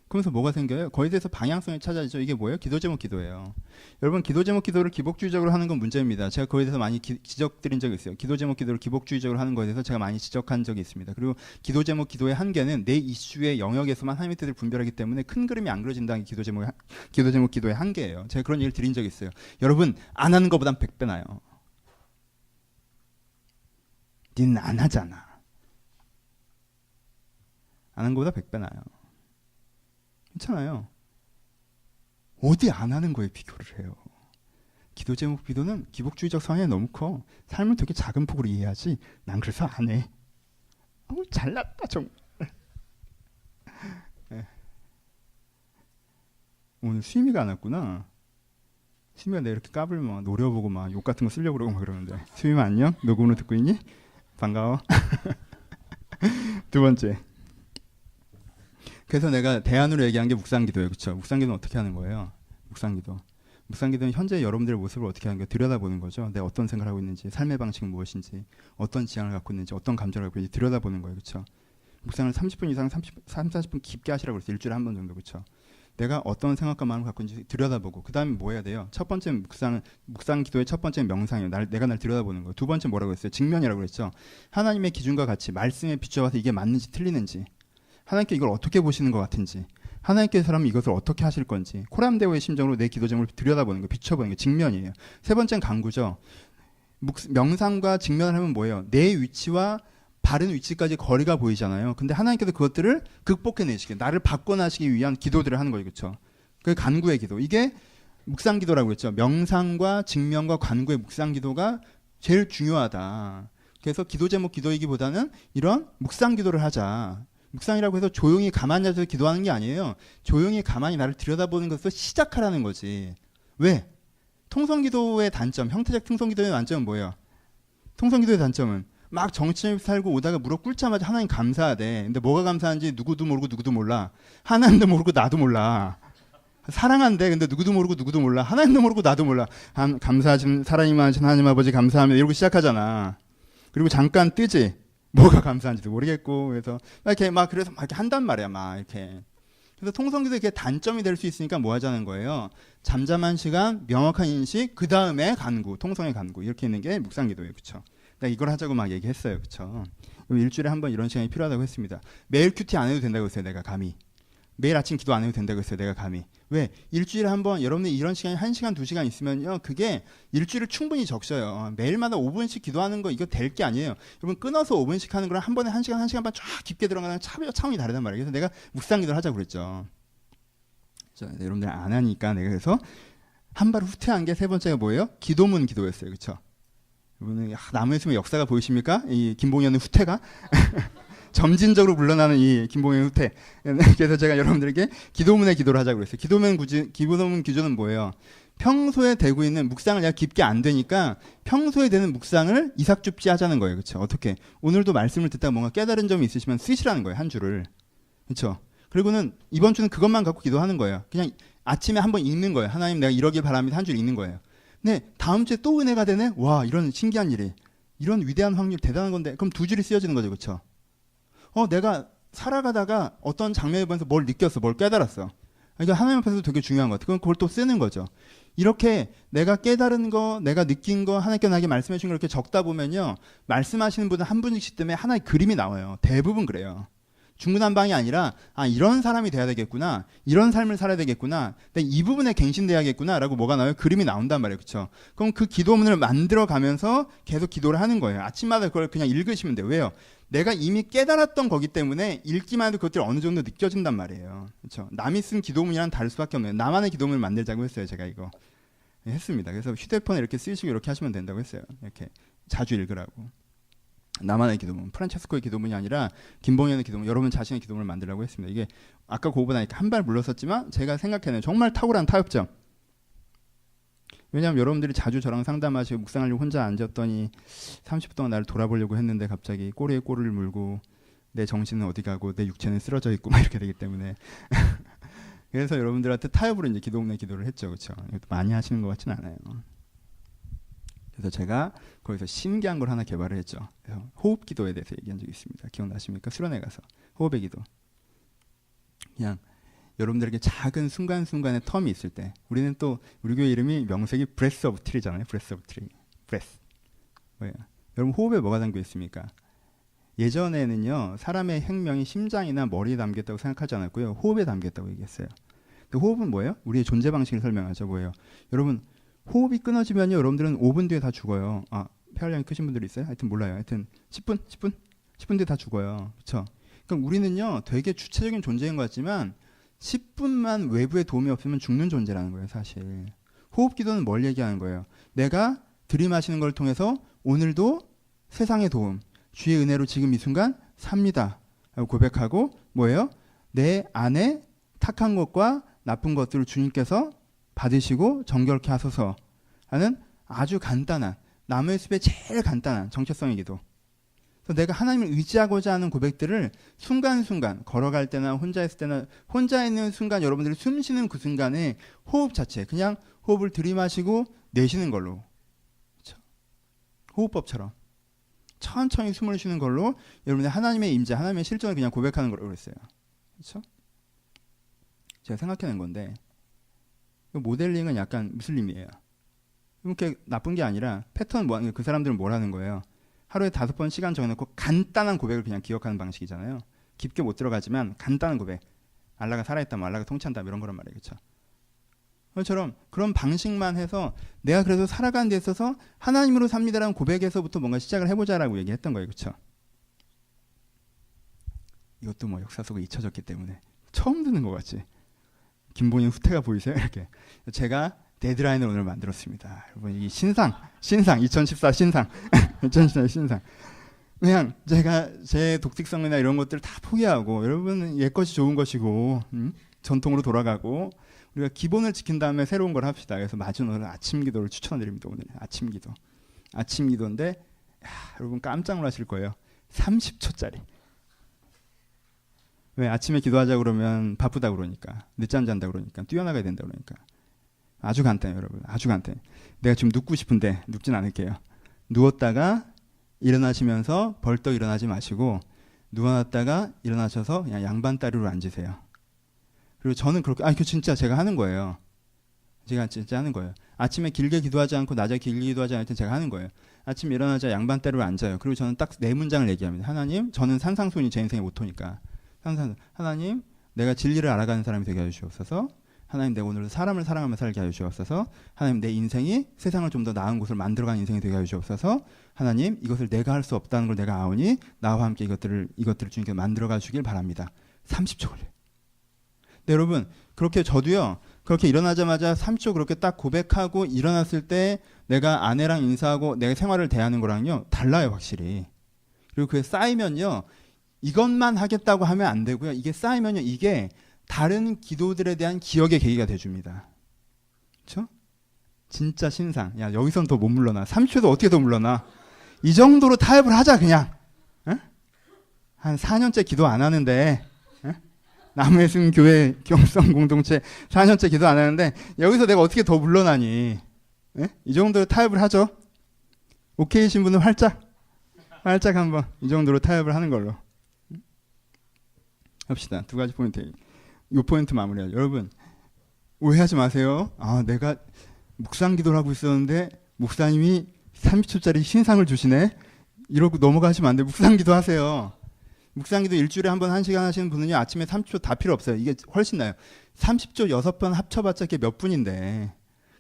그러면서 뭐가 생겨요? 거기에 대해서 방향성이 찾아지죠. 이게 뭐예요? 기도 제목 기도예요. 여러분, 기도 제목 기도를 기복주의적으로 하는 건 문제입니다. 제가 거기에 대해서 많이 지적드린 적이 있어요. 기도 제목 기도를 기복주의적으로 하는 거에 대해서 제가 많이 지적한 적이 있습니다. 그리고 기도 제목 기도의 한계는 내 이슈의 영역에서만 하나님의 뜻을 분별하기 때문에 큰 그림이 안 그려진다는 게 기도 제목 기도의 한계예요. 제가 그런 얘기를 드린 적이 있어요. 여러분, 안 하는 것보단 100배 나아요. 니는 안 하잖아. 안 한 것보다 100배 나아요. 괜찮아요. 어디 안 하는 거에 비교를 해요. 기도 제목 기도는 기복주의적 성향이 너무 커. 삶을 되게 작은 폭으로 이해하지. 난 그래서 안 해. 잘났다 정말. 네. 오늘 수임이가 안 왔구나. 수임이가 내가 이렇게 까불면 노려보고 막 욕 같은 거 쓰려고 그러고 막 그러는데. 수임아 안녕? 녹음으로 듣고 있니? 반가워. 두 번째. 그래서 내가 대안으로 얘기한 게 묵상기도예요. 그렇죠? 묵상기도는 어떻게 하는 거예요? 묵상기도는 현재 여러분들의 모습을 어떻게 하는 거예요? 들여다보는 거죠. 내가 어떤 생각을 하고 있는지, 삶의 방식은 무엇인지, 어떤 지향을 갖고 있는지, 어떤 감정을 갖고 있는지 들여다보는 거예요. 그렇죠? 묵상을 30분 이상 40분 깊게 하시라고 그랬어요. 일주일에 한 번 정도. 그렇죠? 내가 어떤 생각과 마음을 갖고 있는지 들여다보고, 그 다음에 뭐 해야 돼요? 첫 번째 묵상 기도의 첫 번째는 명상이에요. 내가 날 들여다보는 거예요. 두 번째 뭐라고 했어요? 직면이라고 그랬죠. 하나님의 기준과 같이 말씀에 비춰봐서 이게 맞는지 틀리는지, 하나님께 이걸 어떻게 보시는 것 같은지, 하나님께 사람은 이것을 어떻게 하실 건지, 코람대오의 심정으로 내 기도 제목을 들여다보는 거, 비춰보는 게 직면이에요. 세 번째는 간구죠. 명상과 직면을 하면 뭐예요? 내 위치와 바른 위치까지 거리가 보이잖아요. 근데 하나님께서 그것들을 극복해내시게, 나를 바꿔나시기 위한 기도들을 하는 거예요. 그렇죠? 그 간구의 기도. 이게 묵상기도라고 했죠. 명상과 직면과 간구의 묵상기도가 제일 중요하다. 그래서 기도 제목 기도이기보다는 이런 묵상기도를 하자. 묵상이라고 해서 조용히 가만히 앉아서 기도하는 게 아니에요. 조용히 가만히 나를 들여다보는 것을 시작하라는 거지. 왜? 통성기도의 단점, 형태적 통성기도의 단점은 뭐예요? 통성기도의 단점은 막 정치를 살고 오다가 무릎 꿇자마자 하나님 감사하대. 근데 뭐가 감사한지 누구도 모르고 누구도 몰라. 하나님도 모르고 나도 몰라. 사랑한대. 근데 누구도 모르고 누구도 몰라. 하나님도 모르고 나도 몰라. 감사하신 사랑이 많으신 하나님 아버지 감사합니다. 이러고 시작하잖아. 그리고 잠깐 뜨지. 뭐가 감사한지도 모르겠고. 그래서 이렇게 막 그래서 막 이렇게 한단 말이야. 막 이렇게. 그래서 통성기도 이게 단점이 될 수 있으니까 뭐 하자는 거예요? 잠잠한 시간, 명확한 인식, 그 다음에 간구, 통성의 간구 이렇게 있는 게 묵상기도예요. 그렇죠? 내가 이걸 하자고 막 얘기했어요. 그렇죠? 일주일에 한 번 이런 시간이 필요하다고 했습니다. 매일 큐티 안 해도 된다고 했어요. 내가 감히. 매일 아침 기도 안 해도 된다고 했어요. 내가 감히. 왜? 일주일에 한 번 여러분들 이런 시간이 1시간, 2시간 있으면요. 그게 일주일을 충분히 적셔요. 매일마다 5분씩 기도하는 거 이거 될 게 아니에요. 여러분 끊어서 5분씩 하는 거랑 한 번에 1시간, 1시간 반 쫙 깊게 들어가는 차원이 다르단 말이에요. 그래서 내가 묵상기도를 하자고 그랬죠. 여러분들 안 하니까 내가 그래서 한 발 후퇴한 게 세 번째가 뭐예요? 기도문 기도였어요. 그렇죠? 여러분은 나무에 있으면 역사가 보이십니까? 이 김봉현의 후퇴가? 점진적으로 물러나는 이 김봉현 후퇴. 그래서 제가 여러분들에게 기도문의 기도를 하자고 그랬어요. 기도문 기조는 뭐예요? 평소에 되고 있는 묵상을 내가 깊게 안 되니까 평소에 되는 묵상을 이삭줍지 하자는 거예요. 그렇죠? 어떻게? 오늘도 말씀을 듣다가 뭔가 깨달은 점이 있으시면 쓰시라는 거예요. 한 주를. 그렇죠? 그리고는 이번 주는 그것만 갖고 기도하는 거예요. 그냥 아침에 한번 읽는 거예요. 하나님 내가 이러길 바랍니다. 한 줄 읽는 거예요. 근데 다음 주에 또 은혜가 되네? 와, 이런 신기한 일이. 이런 위대한 확률 대단한 건데. 그럼 두 줄이 쓰여지는 거죠. 그렇죠? 내가 살아가다가 어떤 장면을 보면서 뭘 느꼈어. 뭘 깨달았어. 그러니까 하나님 앞에서도 되게 중요한 것 같아요. 그걸 또 쓰는 거죠. 이렇게 내가 깨달은 거, 내가 느낀 거 하나님께 나에게 말씀해 주신 걸 이렇게 적다 보면요. 말씀하시는 분은 한 분씩 때문에 하나의 그림이 나와요. 대부분 그래요. 중구난방이 아니라 이런 사람이 돼야 되겠구나. 이런 삶을 살아야 되겠구나. 근데 이 부분에 갱신돼야겠구나 라고 뭐가 나와요? 그림이 나온단 말이에요. 그렇죠? 그럼 그 기도문을 만들어 가면서 계속 기도를 하는 거예요. 아침마다 그걸 그냥 읽으시면 돼요. 왜요? 내가 이미 깨달았던 거기 때문에 읽기만 해도 그것들이 어느 정도 느껴진단 말이에요. 그렇죠? 남이 쓴 기도문이랑 다를 수밖에 없네요. 나만의 기도문을 만들자고 했어요. 제가 이거 했습니다. 그래서 휴대폰에 이렇게 쓰시고 이렇게 하시면 된다고 했어요. 이렇게 자주 읽으라고. 나만의 기도문, 프란체스코의 기도문이 아니라 김봉현의 기도문, 여러분 자신의 기도문을 만들라고 했습니다. 이게 아까 그거 보다 한 발 물러섰지만 제가 생각해낸 정말 탁월한 타협점. 왜냐하면 여러분들이 자주 저랑 상담하시고 묵상하려고 혼자 앉았더니 30분 동안 나를 돌아보려고 했는데 갑자기 꼬리에 꼬리를 물고 내 정신은 어디 가고 내 육체는 쓰러져 있고 막 이렇게 되기 때문에 그래서 여러분들한테 타협으로 이제 기도문의 기도를 했죠. 그렇죠? 많이 하시는 것 같지는 않아요. 그래서 제가 거기서 신기한 걸 하나 개발을 했죠. 호흡 기도에 대해서 얘기한 적이 있습니다. 기억나십니까? 수련회 가서 호흡의 기도. 그냥 여러분들에게 작은 순간순간의 텀이 있을 때, 우리는 또 우리 교회 이름이 명색이 브레스 오브 트리잖아요. 브레스 오브 트리. 브레스. 뭐예요? 여러분 호흡에 뭐가 담겨 있습니까? 예전에는요, 사람의 생명이 심장이나 머리에 담겼다고 생각하지 않았고요, 호흡에 담겼다고 얘기했어요. 근데 호흡은 뭐예요? 우리의 존재 방식을 설명하죠. 뭐예요? 여러분 호흡이 끊어지면요, 여러분들은 5분 뒤에 다 죽어요. 폐활량이 크신 분들이 있어요? 하여튼 몰라요. 하여튼 10분 뒤에 다 죽어요. 그렇죠? 그럼 우리는요, 되게 주체적인 존재인 것 같지만 10분만 외부의 도움이 없으면 죽는 존재라는 거예요, 사실. 호흡 기도는 뭘 얘기하는 거예요? 내가 들이마시는 걸 통해서 오늘도 세상의 도움, 주의 은혜로 지금 이 순간 삽니다 라고 고백하고, 뭐예요? 내 안에 탁한 것과 나쁜 것들을 주님께서 받으시고 정결케 하소서 하는 아주 간단한, 나무의 숲의 제일 간단한 정체성의 기도. 그래서 내가 하나님을 의지하고자 하는 고백들을 순간순간, 걸어갈 때나 혼자 있을 때나, 혼자 있는 순간, 여러분들이 숨 쉬는 그 순간에 호흡 자체, 그냥 호흡을 들이마시고 내쉬는 걸로, 그렇죠? 호흡법처럼 천천히 숨을 쉬는 걸로 여러분의 하나님의 임재, 하나님의 실존을 그냥 고백하는 거라고 그랬어요. 그렇죠? 제가 생각해낸 건데, 모델링은 약간 무슬림이에요. 이렇게 나쁜 게 아니라 패턴 그 사람들은 뭘 하는 거예요? 하루에 5번 시간 정해놓고 간단한 고백을 그냥 기억하는 방식이잖아요. 깊게 못 들어가지만 간단한 고백. 알라가 살아있다면 알라가 통치한다 이런 거란 말이에요. 그렇죠? 그것처럼 그런 방식만 해서 내가 그래서 살아가는 데 있어서 하나님으로 삽니다라는 고백에서부터 뭔가 시작을 해보자라고 얘기했던 거예요. 그렇죠? 이것도 뭐 역사 속에 잊혀졌기 때문에 처음 듣는 것 같지? 김봉현 후퇴가 보이세요? 이렇게. 제가 데드라인을 오늘 만들었습니다. 여러분, 이 신상 2014 신상 2014 신상. 그냥 제가 제 독특성이나 이런 것들을 다 포기하고, 여러분 옛것이 좋은 것이고 전통으로 돌아가고, 우리가 기본을 지킨 다음에 새로운 걸 합시다. 그래서 마지막으로 아침 기도를 추천드립니다. 오늘 아침 기도인데 여러분 깜짝 놀라실 거예요. 30초짜리. 왜? 아침에 기도하자 그러면 바쁘다 그러니까, 늦잠 잔다 그러니까, 뛰어나가야 된다 그러니까. 아주 간단해요, 여러분. 아주 간단해. 내가 지금 눕고 싶은데 눕진 않을게요. 누웠다가 일어나시면서 벌떡 일어나지 마시고, 누워놨다가 일어나셔서 그냥 양반다리로 앉으세요. 그리고 저는 그렇게, 그 진짜 제가 하는 거예요. 제가 진짜 하는 거예요. 아침에 길게 기도하지 않고 낮에 길게 기도하지 않을 때 제가 하는 거예요. 아침에 일어나자 양반다리로 앉아요. 그리고 저는 딱 4문장을 얘기합니다. 하나님, 저는 산상수훈이 제 인생의 모토니까. 하나님, 내가 진리를 알아가는 사람이 되게 해주시옵소서. 하나님, 내가 오늘 사람을 사랑하며 살게 하여 주옵소서. 하나님, 내 인생이 세상을 좀 더 나은 곳을 만들어가는 인생이 되게 하여 주옵소서. 하나님, 이것을 내가 할 수 없다는 걸 내가 아오니 나와 함께 이것들을 주님께 만들어가 주길 바랍니다. 30초 걸려요. 네, 여러분, 그렇게 저도요, 그렇게 일어나자마자 30초 그렇게 딱 고백하고 일어났을 때 내가 아내랑 인사하고 내 생활을 대하는 거랑요 달라요, 확실히. 그리고 그게 쌓이면요, 이것만 하겠다고 하면 안 되고요. 이게 쌓이면요, 이게 다른 기도들에 대한 기억의 계기가 돼줍니다. 그렇죠? 진짜 신상. 야, 여기선 더 못 물러나. 30초도 어떻게 더 물러나. 이 정도로 타협을 하자 그냥. 에? 한 4년째 기도 안 하는데, 남의 승 교회 경성 공동체 4년째 기도 안 하는데 여기서 내가 어떻게 더 물러나니. 이 정도로 타협을 하죠. 오케이신 분은 활짝 한번 이 정도로 타협을 하는 걸로 합시다. 두 가지 포인트. 이 포인트 마무리하죠. 여러분 오해하지 마세요. 아, 내가 묵상 기도를 하고 있었는데 목사님이 30초짜리 신상을 주시네. 이러고 넘어가시면 안 돼요. 묵상 기도 하세요. 묵상 기도 일주일에 한 번 1시간 하시는 분은요, 아침에 30초 다 필요 없어요. 이게 훨씬 나아요. 30초 6번 합쳐봤자 이게 몇 분인데.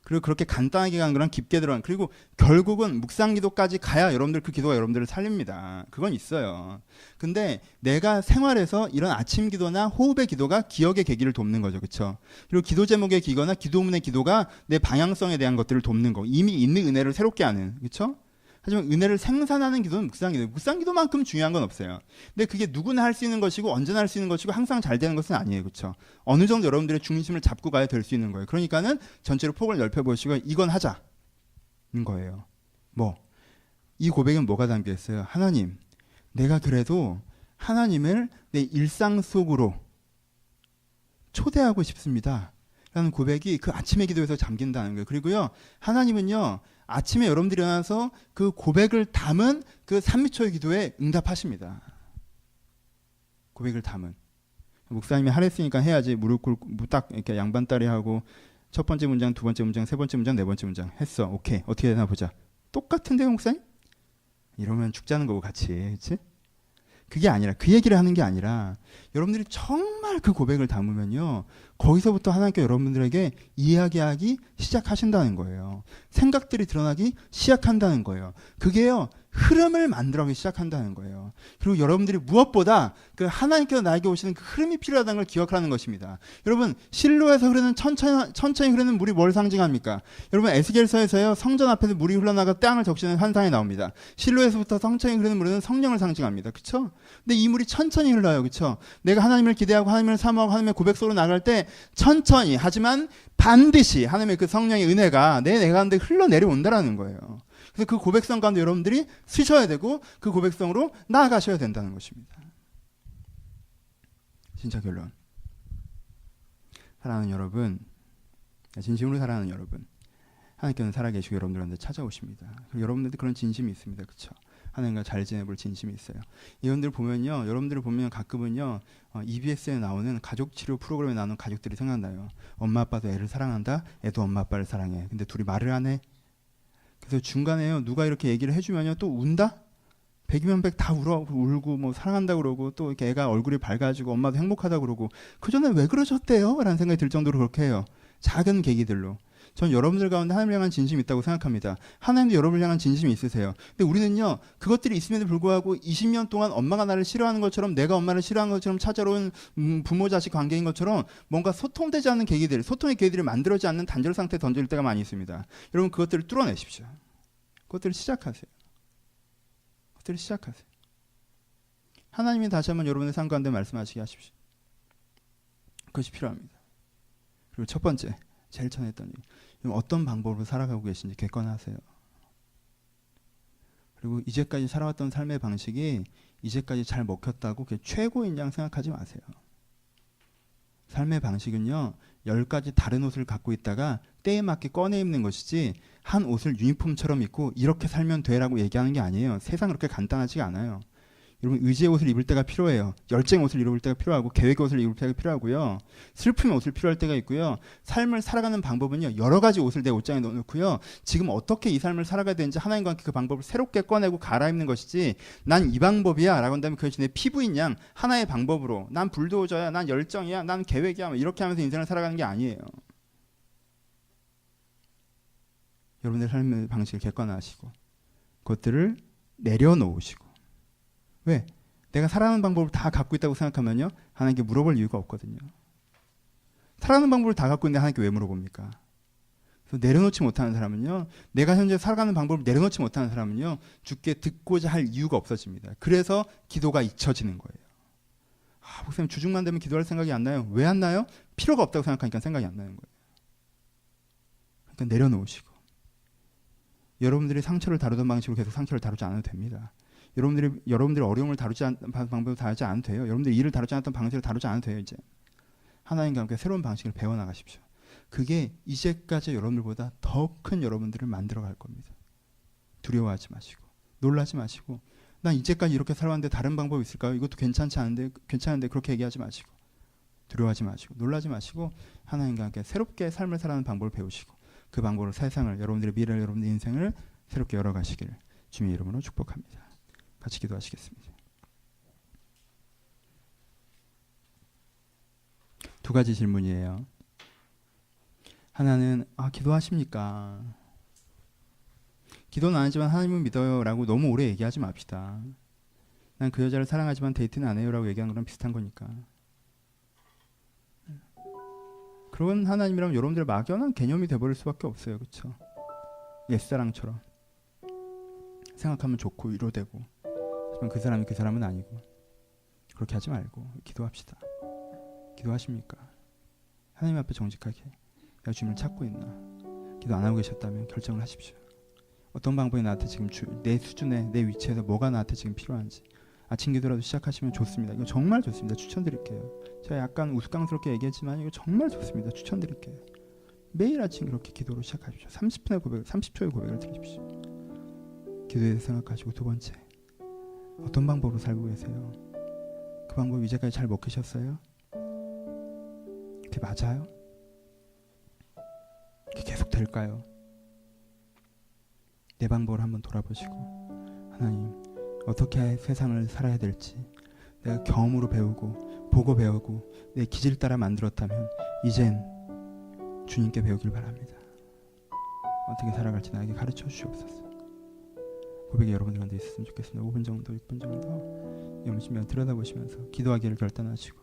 그리고 그렇게 간단하게 가는 거랑 깊게 들어가는, 그리고 결국은 묵상 기도까지 가야 여러분들 그 기도가 여러분들을 살립니다. 그건 있어요. 근데 내가 생활에서 이런 아침 기도나 호흡의 기도가 기억의 계기를 돕는 거죠. 그렇죠? 그리고 기도 제목의 기거나 기도문의 기도가 내 방향성에 대한 것들을 돕는 거. 이미 있는 은혜를 새롭게 하는. 그렇죠? 하지만 은혜를 생산하는 기도는 묵상기도. 묵상기도만큼 중요한 건 없어요. 근데 그게 누구나 할 수 있는 것이고 언제나 할 수 있는 것이고 항상 잘 되는 것은 아니에요. 그렇죠? 어느 정도 여러분들의 중심을 잡고 가야 될 수 있는 거예요. 그러니까는 전체로 폭을 넓혀보시고 이건 하자는 거예요. 이 고백은 뭐가 담겨 있어요? 하나님, 내가 그래도 하나님을 내 일상 속으로 초대하고 싶습니다. 라는 고백이 그 아침의 기도에서 잠긴다는 거예요. 그리고요, 하나님은요, 아침에 여러분들이 일어나서 그 고백을 담은 그 3미초의 기도에 응답하십니다. 고백을 담은. 목사님이 하랬으니까 해야지. 무릎 꿇고 딱 이렇게 양반다리 하고 첫 번째 문장, 두 번째 문장, 세 번째 문장, 네 번째 문장 했어. 오케이. 어떻게 되나 보자. 똑같은데요, 목사님? 이러면 죽자는 거고 같이. 그렇지? 그게 아니라, 그 얘기를 하는 게 아니라 여러분들이 정말 그 고백을 담으면요, 거기서부터 하나님께 여러분들에게 이야기하기 시작하신다는 거예요. 생각들이 드러나기 시작한다는 거예요. 그게요, 흐름을 만들어가기 시작한다는 거예요. 그리고 여러분들이 무엇보다 그 하나님께서 나에게 오시는 그 흐름이 필요하다는 걸 기억하는 것입니다. 여러분, 실로에서 흐르는 천천히 흐르는 물이 뭘 상징합니까? 여러분, 에스겔서에서요, 성전 앞에서 물이 흘러나가 땅을 적시는 환상이 나옵니다. 실로에서부터 천천히 흐르는 물은 성령을 상징합니다. 그렇죠? 근데 이 물이 천천히 흘러요. 그렇죠? 내가 하나님을 기대하고 하나님을 사모하고 하나님의 고백 속으로 나갈 때 천천히, 하지만 반드시 하나님의 그 성령의 은혜가 내 가운데 흘러내려온다라는 거예요. 그래서 그 고백성 가운데 여러분들이 쓰셔야 되고 그 고백성으로 나아가셔야 된다는 것입니다. 진짜 결론. 사랑하는 여러분, 진심으로 사랑하는 여러분, 하나님께서는 살아계시고 여러분들한테 찾아오십니다. 그리고 여러분들도 그런 진심이 있습니다. 그렇죠? 하나님과 잘 지내볼 진심이 있어요. 여러분들 보면요, 여러분들을 보면 가끔은요, EBS에 나오는 가족 치료 프로그램에 나오는 가족들이 생각나요. 엄마 아빠도 애를 사랑한다, 애도 엄마 아빠를 사랑해. 근데 둘이 말을 안 해. 그래서 중간에요, 누가 이렇게 얘기를 해주면요, 또 운다? 100이면 100 다 울고 뭐 사랑한다 그러고 또 이렇게 애가 얼굴이 밝아지고 엄마도 행복하다 그러고, 그 전에 왜 그러셨대요? 라는 생각이 들 정도로 그렇게 해요. 작은 계기들로. 전 여러분들 가운데 하나님을 향한 진심이 있다고 생각합니다. 하나님도 여러분을 향한 진심이 있으세요. 근데 우리는요, 그것들이 있음에도 불구하고 20년 동안 엄마가 나를 싫어하는 것처럼, 내가 엄마를 싫어하는 것처럼 찾아온 부모 자식 관계인 것처럼 뭔가 소통되지 않는 계기들, 소통의 계기들이 만들어지지 않는 단절 상태에 던질 때가 많이 있습니다. 여러분, 그것들을 뚫어내십시오. 그것들을 시작하세요. 그것들을 시작하세요. 하나님이 다시 한번 여러분의 삶 가운데 말씀하시게 하십시오. 그것이 필요합니다. 그리고 첫 번째, 제일 전에 했던 얘기, 어떤 방법으로 살아가고 계신지 객관하세요. 그리고 이제까지 살아왔던 삶의 방식이 이제까지 잘 먹혔다고 그게 최고인 양 생각하지 마세요. 삶의 방식은요, 10가지 다른 옷을 갖고 있다가 때에 맞게 꺼내 입는 것이지, 한 옷을 유니폼처럼 입고 이렇게 살면 돼라고 얘기하는 게 아니에요. 세상은 그렇게 간단하지가 않아요. 여러분, 의지의 옷을 입을 때가 필요해요. 열정의 옷을 입을 때가 필요하고, 계획의 옷을 입을 때가 필요하고요. 슬픔의 옷을 필요할 때가 있고요. 삶을 살아가는 방법은요, 여러 가지 옷을 내 옷장에 넣어놓고요, 지금 어떻게 이 삶을 살아가야 되는지 하나님과 함께 그 방법을 새롭게 꺼내고 갈아입는 것이지, 난 이 방법이야 라고 한다면 그것이 내 피부인 양 하나의 방법으로, 난 불도저야, 난 열정이야, 난 계획이야, 이렇게 하면서 인생을 살아가는 게 아니에요. 여러분의 삶의 방식을 객관화하시고 그것들을 내려놓으시고. 왜? 내가 살아가는 방법을 다 갖고 있다고 생각하면요, 하나님께 물어볼 이유가 없거든요. 살아가는 방법을 다 갖고 있는데 하나님께 왜 물어봅니까? 그래서 내려놓지 못하는 사람은요, 내가 현재 살아가는 방법을 내려놓지 못하는 사람은요, 주께 듣고자 할 이유가 없어집니다. 그래서 기도가 잊혀지는 거예요. 목사님 주중만 되면 기도할 생각이 안 나요. 왜 안 나요? 필요가 없다고 생각하니까 생각이 안 나는 거예요. 그러니까 내려놓으시고, 여러분들이 상처를 다루던 방식으로 계속 상처를 다루지 않아도 됩니다. 여러분들이 어려움을 다루지 방법을 다루지 않아도 돼요. 여러분들이 일을 다루지 않았던 방식을 다루지 않아도 돼요. 이제 하나님과 함께 새로운 방식을 배워나가십시오. 그게 이제까지 여러분들보다 더 큰 여러분들을 만들어갈 겁니다. 두려워하지 마시고, 놀라지 마시고, 난 이제까지 이렇게 살아왔는데 다른 방법이 있을까요? 이것도 괜찮은데 그렇게 얘기하지 마시고, 두려워하지 마시고, 놀라지 마시고, 하나님과 함께 새롭게 삶을 살아가는 방법을 배우시고, 그 방법으로 세상을, 여러분들의 미래를, 여러분들의 인생을 새롭게 열어가시기를 주님의 이름으로 축복합니다. 같이 기도하시겠습니다. 두 가지 질문이에요. 하나는 기도하십니까? 기도는 안 하지만 하나님은 믿어요 라고 너무 오래 얘기하지 맙시다. 난 그 여자를 사랑하지만 데이트는 안 해요 라고 얘기하는 거랑 비슷한 거니까. 그런 하나님이라면 여러분들 막연한 개념이 돼버릴 수밖에 없어요. 그렇죠? 옛사랑처럼 생각하면 좋고 위로되고, 하지만 그 사람이 그 사람은 아니고. 그렇게 하지 말고 기도합시다. 기도하십니까? 하나님 앞에 정직하게 내가 주님을 찾고 있나? 기도 안 하고 계셨다면 결정을 하십시오. 어떤 방법이 나한테 지금 내 수준에, 내 위치에서 뭐가 나한테 지금 필요한지. 아침 기도라도 시작하시면 좋습니다. 이거 정말 좋습니다. 추천드릴게요. 제가 약간 우스꽝스럽게 얘기했지만 이거 정말 좋습니다. 추천드릴게요. 매일 아침 그렇게 기도로 시작하십시오. 30초의 고백을 드리십시오. 기도에 대해서 생각하시고, 두 번째, 어떤 방법으로 살고 계세요? 그 방법 이제까지 잘 먹히셨어요? 그게 맞아요? 그게 계속 될까요? 내 방법을 한번 돌아보시고, 하나님, 어떻게 세상을 살아야 될지 내가 경험으로 배우고 보고 배우고 내 기질 따라 만들었다면 이젠 주님께 배우길 바랍니다. 어떻게 살아갈지 나에게 가르쳐 주시옵소서. 고백이 여러분들 가운데 있었으면 좋겠습니다. 5분 정도, 6분 정도 여러분 들여다보시면서 기도하기를 결단하시고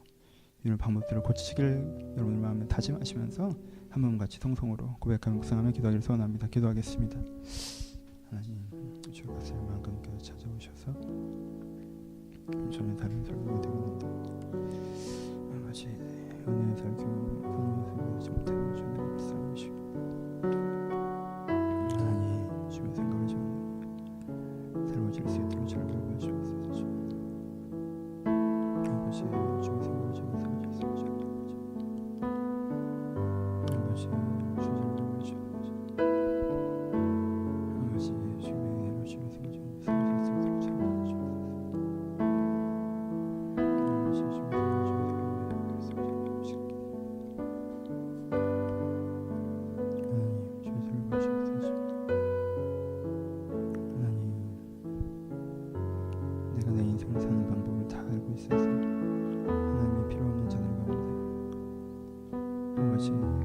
이런 방법들을 고치시길 여러분들 마음에 다짐하시면서 한 번 같이 통성으로 고백하며 묵상하며 기도하기를 소원합니다. 기도하겠습니다. 하나님, 주의 가슴을 마음껏 찾아오셔서 전혀 다른 설교가 되겠는데 아버지 은혜의 설교 하나님의 설교하지 못하는 주님의 불쌍하시고 하나님 주의 생각을 좀 새로워질 수 있도록 잘 돌봐주옵소서. 아버지 주의 생각을 좀 새로워질 수 있도록 아버지 주의 잘 돌봐주옵소서.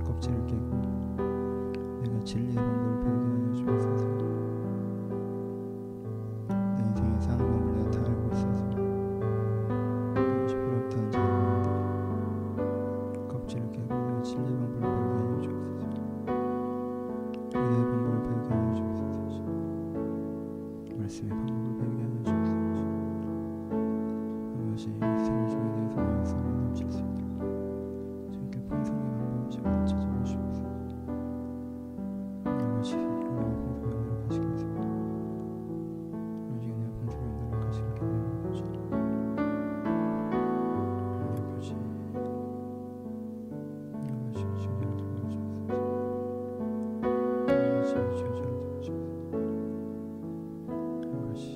껍질을 깨고 내가 진리의 방법을 배우게 하여 주옵소서. 내 인생에 사는 방법을 내가 다 알고 있어서 필요없다는 줄 알았는데 껍질을 깨고 내가 진리의 방법을 배우게 하여 주옵소서. 은혜의 방법을 배우게 하여 주옵소서. 말씀의 방법을 배우게 하여 주옵소서. 아버지 생을 중에 대해서 역사를 넘칠 수 있도록 주님께 풍성한 방법을 찾아주옵소서. 아버지 은혜와 풍성한 가시겠습니다. 아버지 은혜와 풍성한 가시게 되는 거죠. 아버지 주저를 도와주옵소서. 아버지 주저를 도와주옵소서. 아버지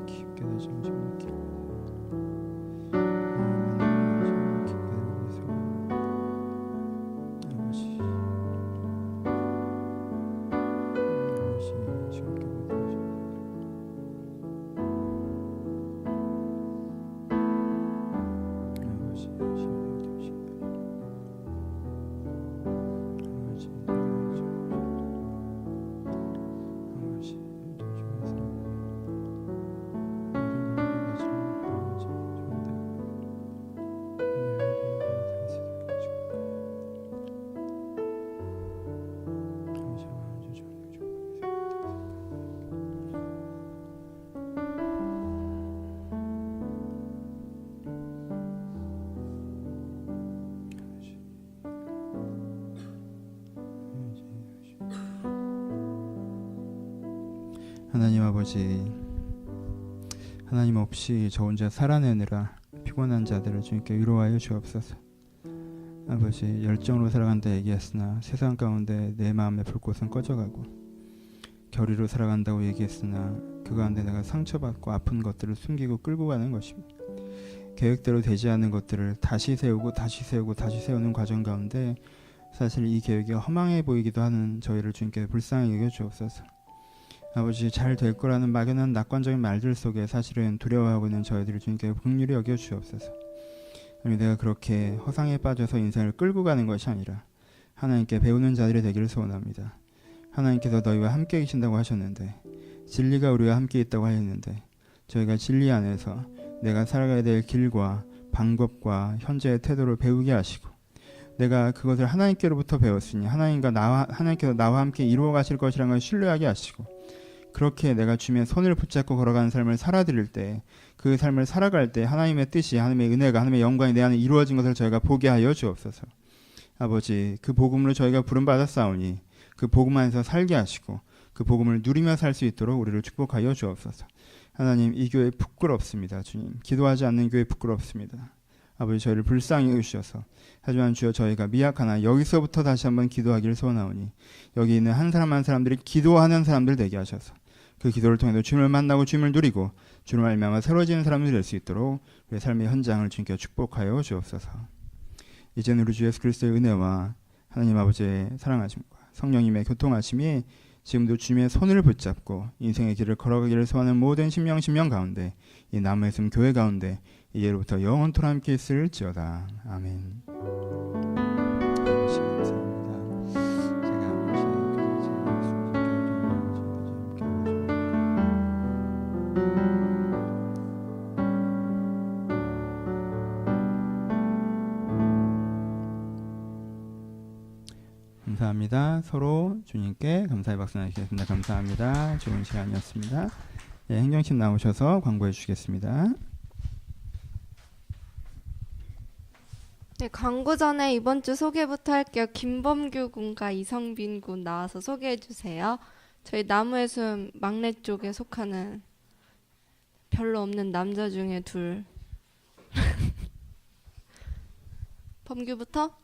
깊게 다시 한번 집어넣기. 하나님 아버지, 하나님 없이 저 혼자 살아내느라 피곤한 자들을 주님께 위로하여 주옵소서. 아버지, 열정으로 살아간다 얘기했으나 세상 가운데 내 마음의 불꽃은 꺼져가고, 결의로 살아간다고 얘기했으나 그 가운데 내가 상처받고 아픈 것들을 숨기고 끌고 가는 것입니다. 계획대로 되지 않는 것들을 다시 세우고 다시 세우고 다시 세우는 과정 가운데 사실 이 계획이 허망해 보이기도 하는 저희를 주님께 불쌍히 여겨 주옵소서. 아버지, 잘 될 거라는 막연한 낙관적인 말들 속에 사실은 두려워하고 있는 저희들을 주님께 긍휼히 여겨 주옵소서. 내가 그렇게 허상에 빠져서 인생을 끌고 가는 것이 아니라 하나님께 배우는 자들이 되기를 소원합니다. 하나님께서 너희와 함께 계신다고 하셨는데, 진리가 우리와 함께 있다고 하였는데, 저희가 진리 안에서 내가 살아가야 될 길과 방법과 현재의 태도를 배우게 하시고, 내가 그것을 하나님께로부터 배웠으니 하나님께서 나와 함께 이루어 가실 것이라는 걸 신뢰하게 하시고, 그렇게 내가 주님의 손을 붙잡고 걸어가는 삶을 살아드릴 때, 그 삶을 살아갈 때 하나님의 뜻이, 하나님의 은혜가, 하나님의 영광이 내 안에 이루어진 것을 저희가 보게 하여 주옵소서. 아버지, 그 복음으로 저희가 부름받았사오니 그 복음 안에서 살게 하시고 그 복음을 누리며 살 수 있도록 우리를 축복하여 주옵소서. 하나님, 이 교회 부끄럽습니다. 주님, 기도하지 않는 교회 부끄럽습니다. 아버지, 저희를 불쌍히 여기셔서, 하지만 주여 저희가 미약하나 여기서부터 다시 한번 기도하기를 소원하오니 여기 있는 한 사람 한 사람들이 기도하는 사람들 되게 하셔서 그 기도를 통해서 주님을 만나고 주님을 누리고 주님을 알미암아 새로워지는 사람들이 될 수 있도록 우리의 삶의 현장을 주님께 축복하여 주옵소서. 이제는 우리 주 예수 그리스도의 은혜와 하나님 아버지의 사랑하심과 성령님의 교통하심이 지금도 주님의 손을 붙잡고 인생의 길을 걸어가기를 소원하는 모든 심령 가운데, 이 남의 숨 교회 가운데 이제로부터 영원토록 함께 있을지어다. 아멘. 감사합니다. 서로 주님께 감사의 박수 나누시겠습니다. 감사합니다. 좋은 시간이었습니다. 네, 행정팀 나오셔서 광고해 주시겠습니다. 네, 광고 전에 이번 주 소개부터 할게요. 김범규 군과 이성빈 군 나와서 소개해 주세요. 저희 나무의 숨 막내 쪽에 속하는 별로 없는 남자 중에 둘. 범규부터?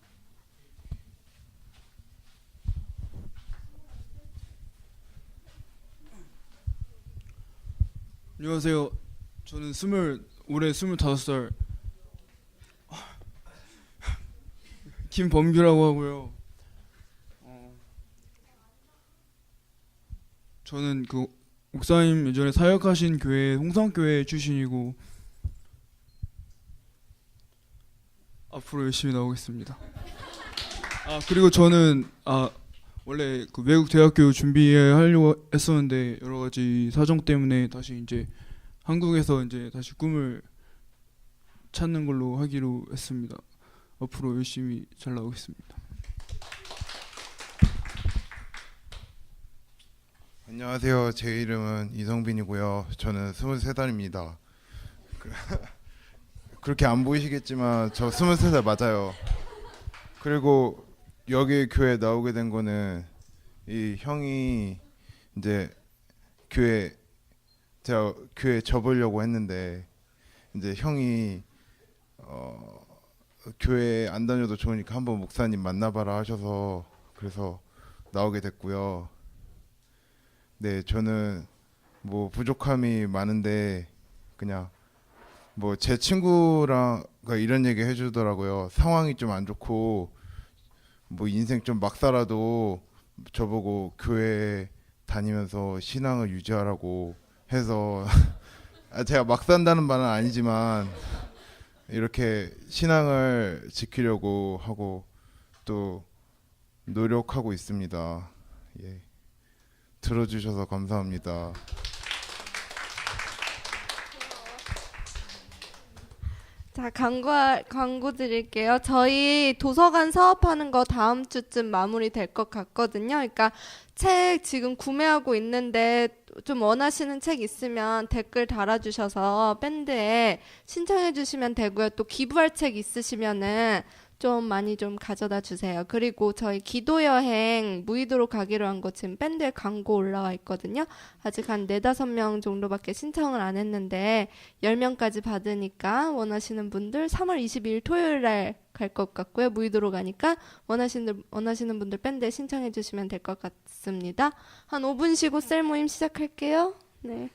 안녕하세요. 저는 올해 25살 김범규라고 하고요. 저는 그 목사님 예전에 사역하신 교회 홍성교회 출신이고 앞으로 열심히 나오겠습니다. 그리고 저는 원래 그 외국 대학교 준비하려고 했었는데 여러 가지 사정 때문에 다시 이제 한국에서 이제 다시 꿈을 찾는 걸로 하기로 했습니다. 앞으로 열심히 잘 나오겠습니다. 안녕하세요. 제 이름은 이성빈이고요. 저는 23살입니다. 그렇게 안 보이시겠지만 저 23살 맞아요. 그리고 여기 교회 나오게 된 거는 이 형이 이제 제가 교회 접으려고 했는데 이제 형이 교회 안 다녀도 좋으니까 한번 목사님 만나봐라 하셔서 그래서 나오게 됐고요. 네, 저는 뭐 부족함이 많은데 그냥 뭐 제 친구랑 이런 얘기 해주더라고요. 상황이 좀 안 좋고 뭐 인생 좀 막 살아도 저보고 교회 다니면서 신앙을 유지하라고 해서 제가 막 산다는 말은 아니지만 이렇게 신앙을 지키려고 하고 또 노력하고 있습니다. 예. 들어주셔서 감사합니다. 자, 광고 드릴게요. 저희 도서관 사업하는 거 다음 주쯤 마무리 될 것 같거든요. 그러니까 책 지금 구매하고 있는데 좀 원하시는 책 있으면 댓글 달아주셔서 밴드에 신청해 주시면 되고요. 또 기부할 책 있으시면은 좀 많이 좀 가져다 주세요. 그리고 저희 기도 여행 무의도로 가기로 한 거 지금 밴드에 광고 올라와 있거든요. 아직 한 4-5명 정도밖에 신청을 안 했는데 10명까지 받으니까 원하시는 분들 3월 22일 토요일 날 갈 것 같고요. 무의도로 가니까 원하시는 분들 밴드에 신청해 주시면 될 것 같습니다. 한 5분 쉬고 셀 모임 시작할게요. 네.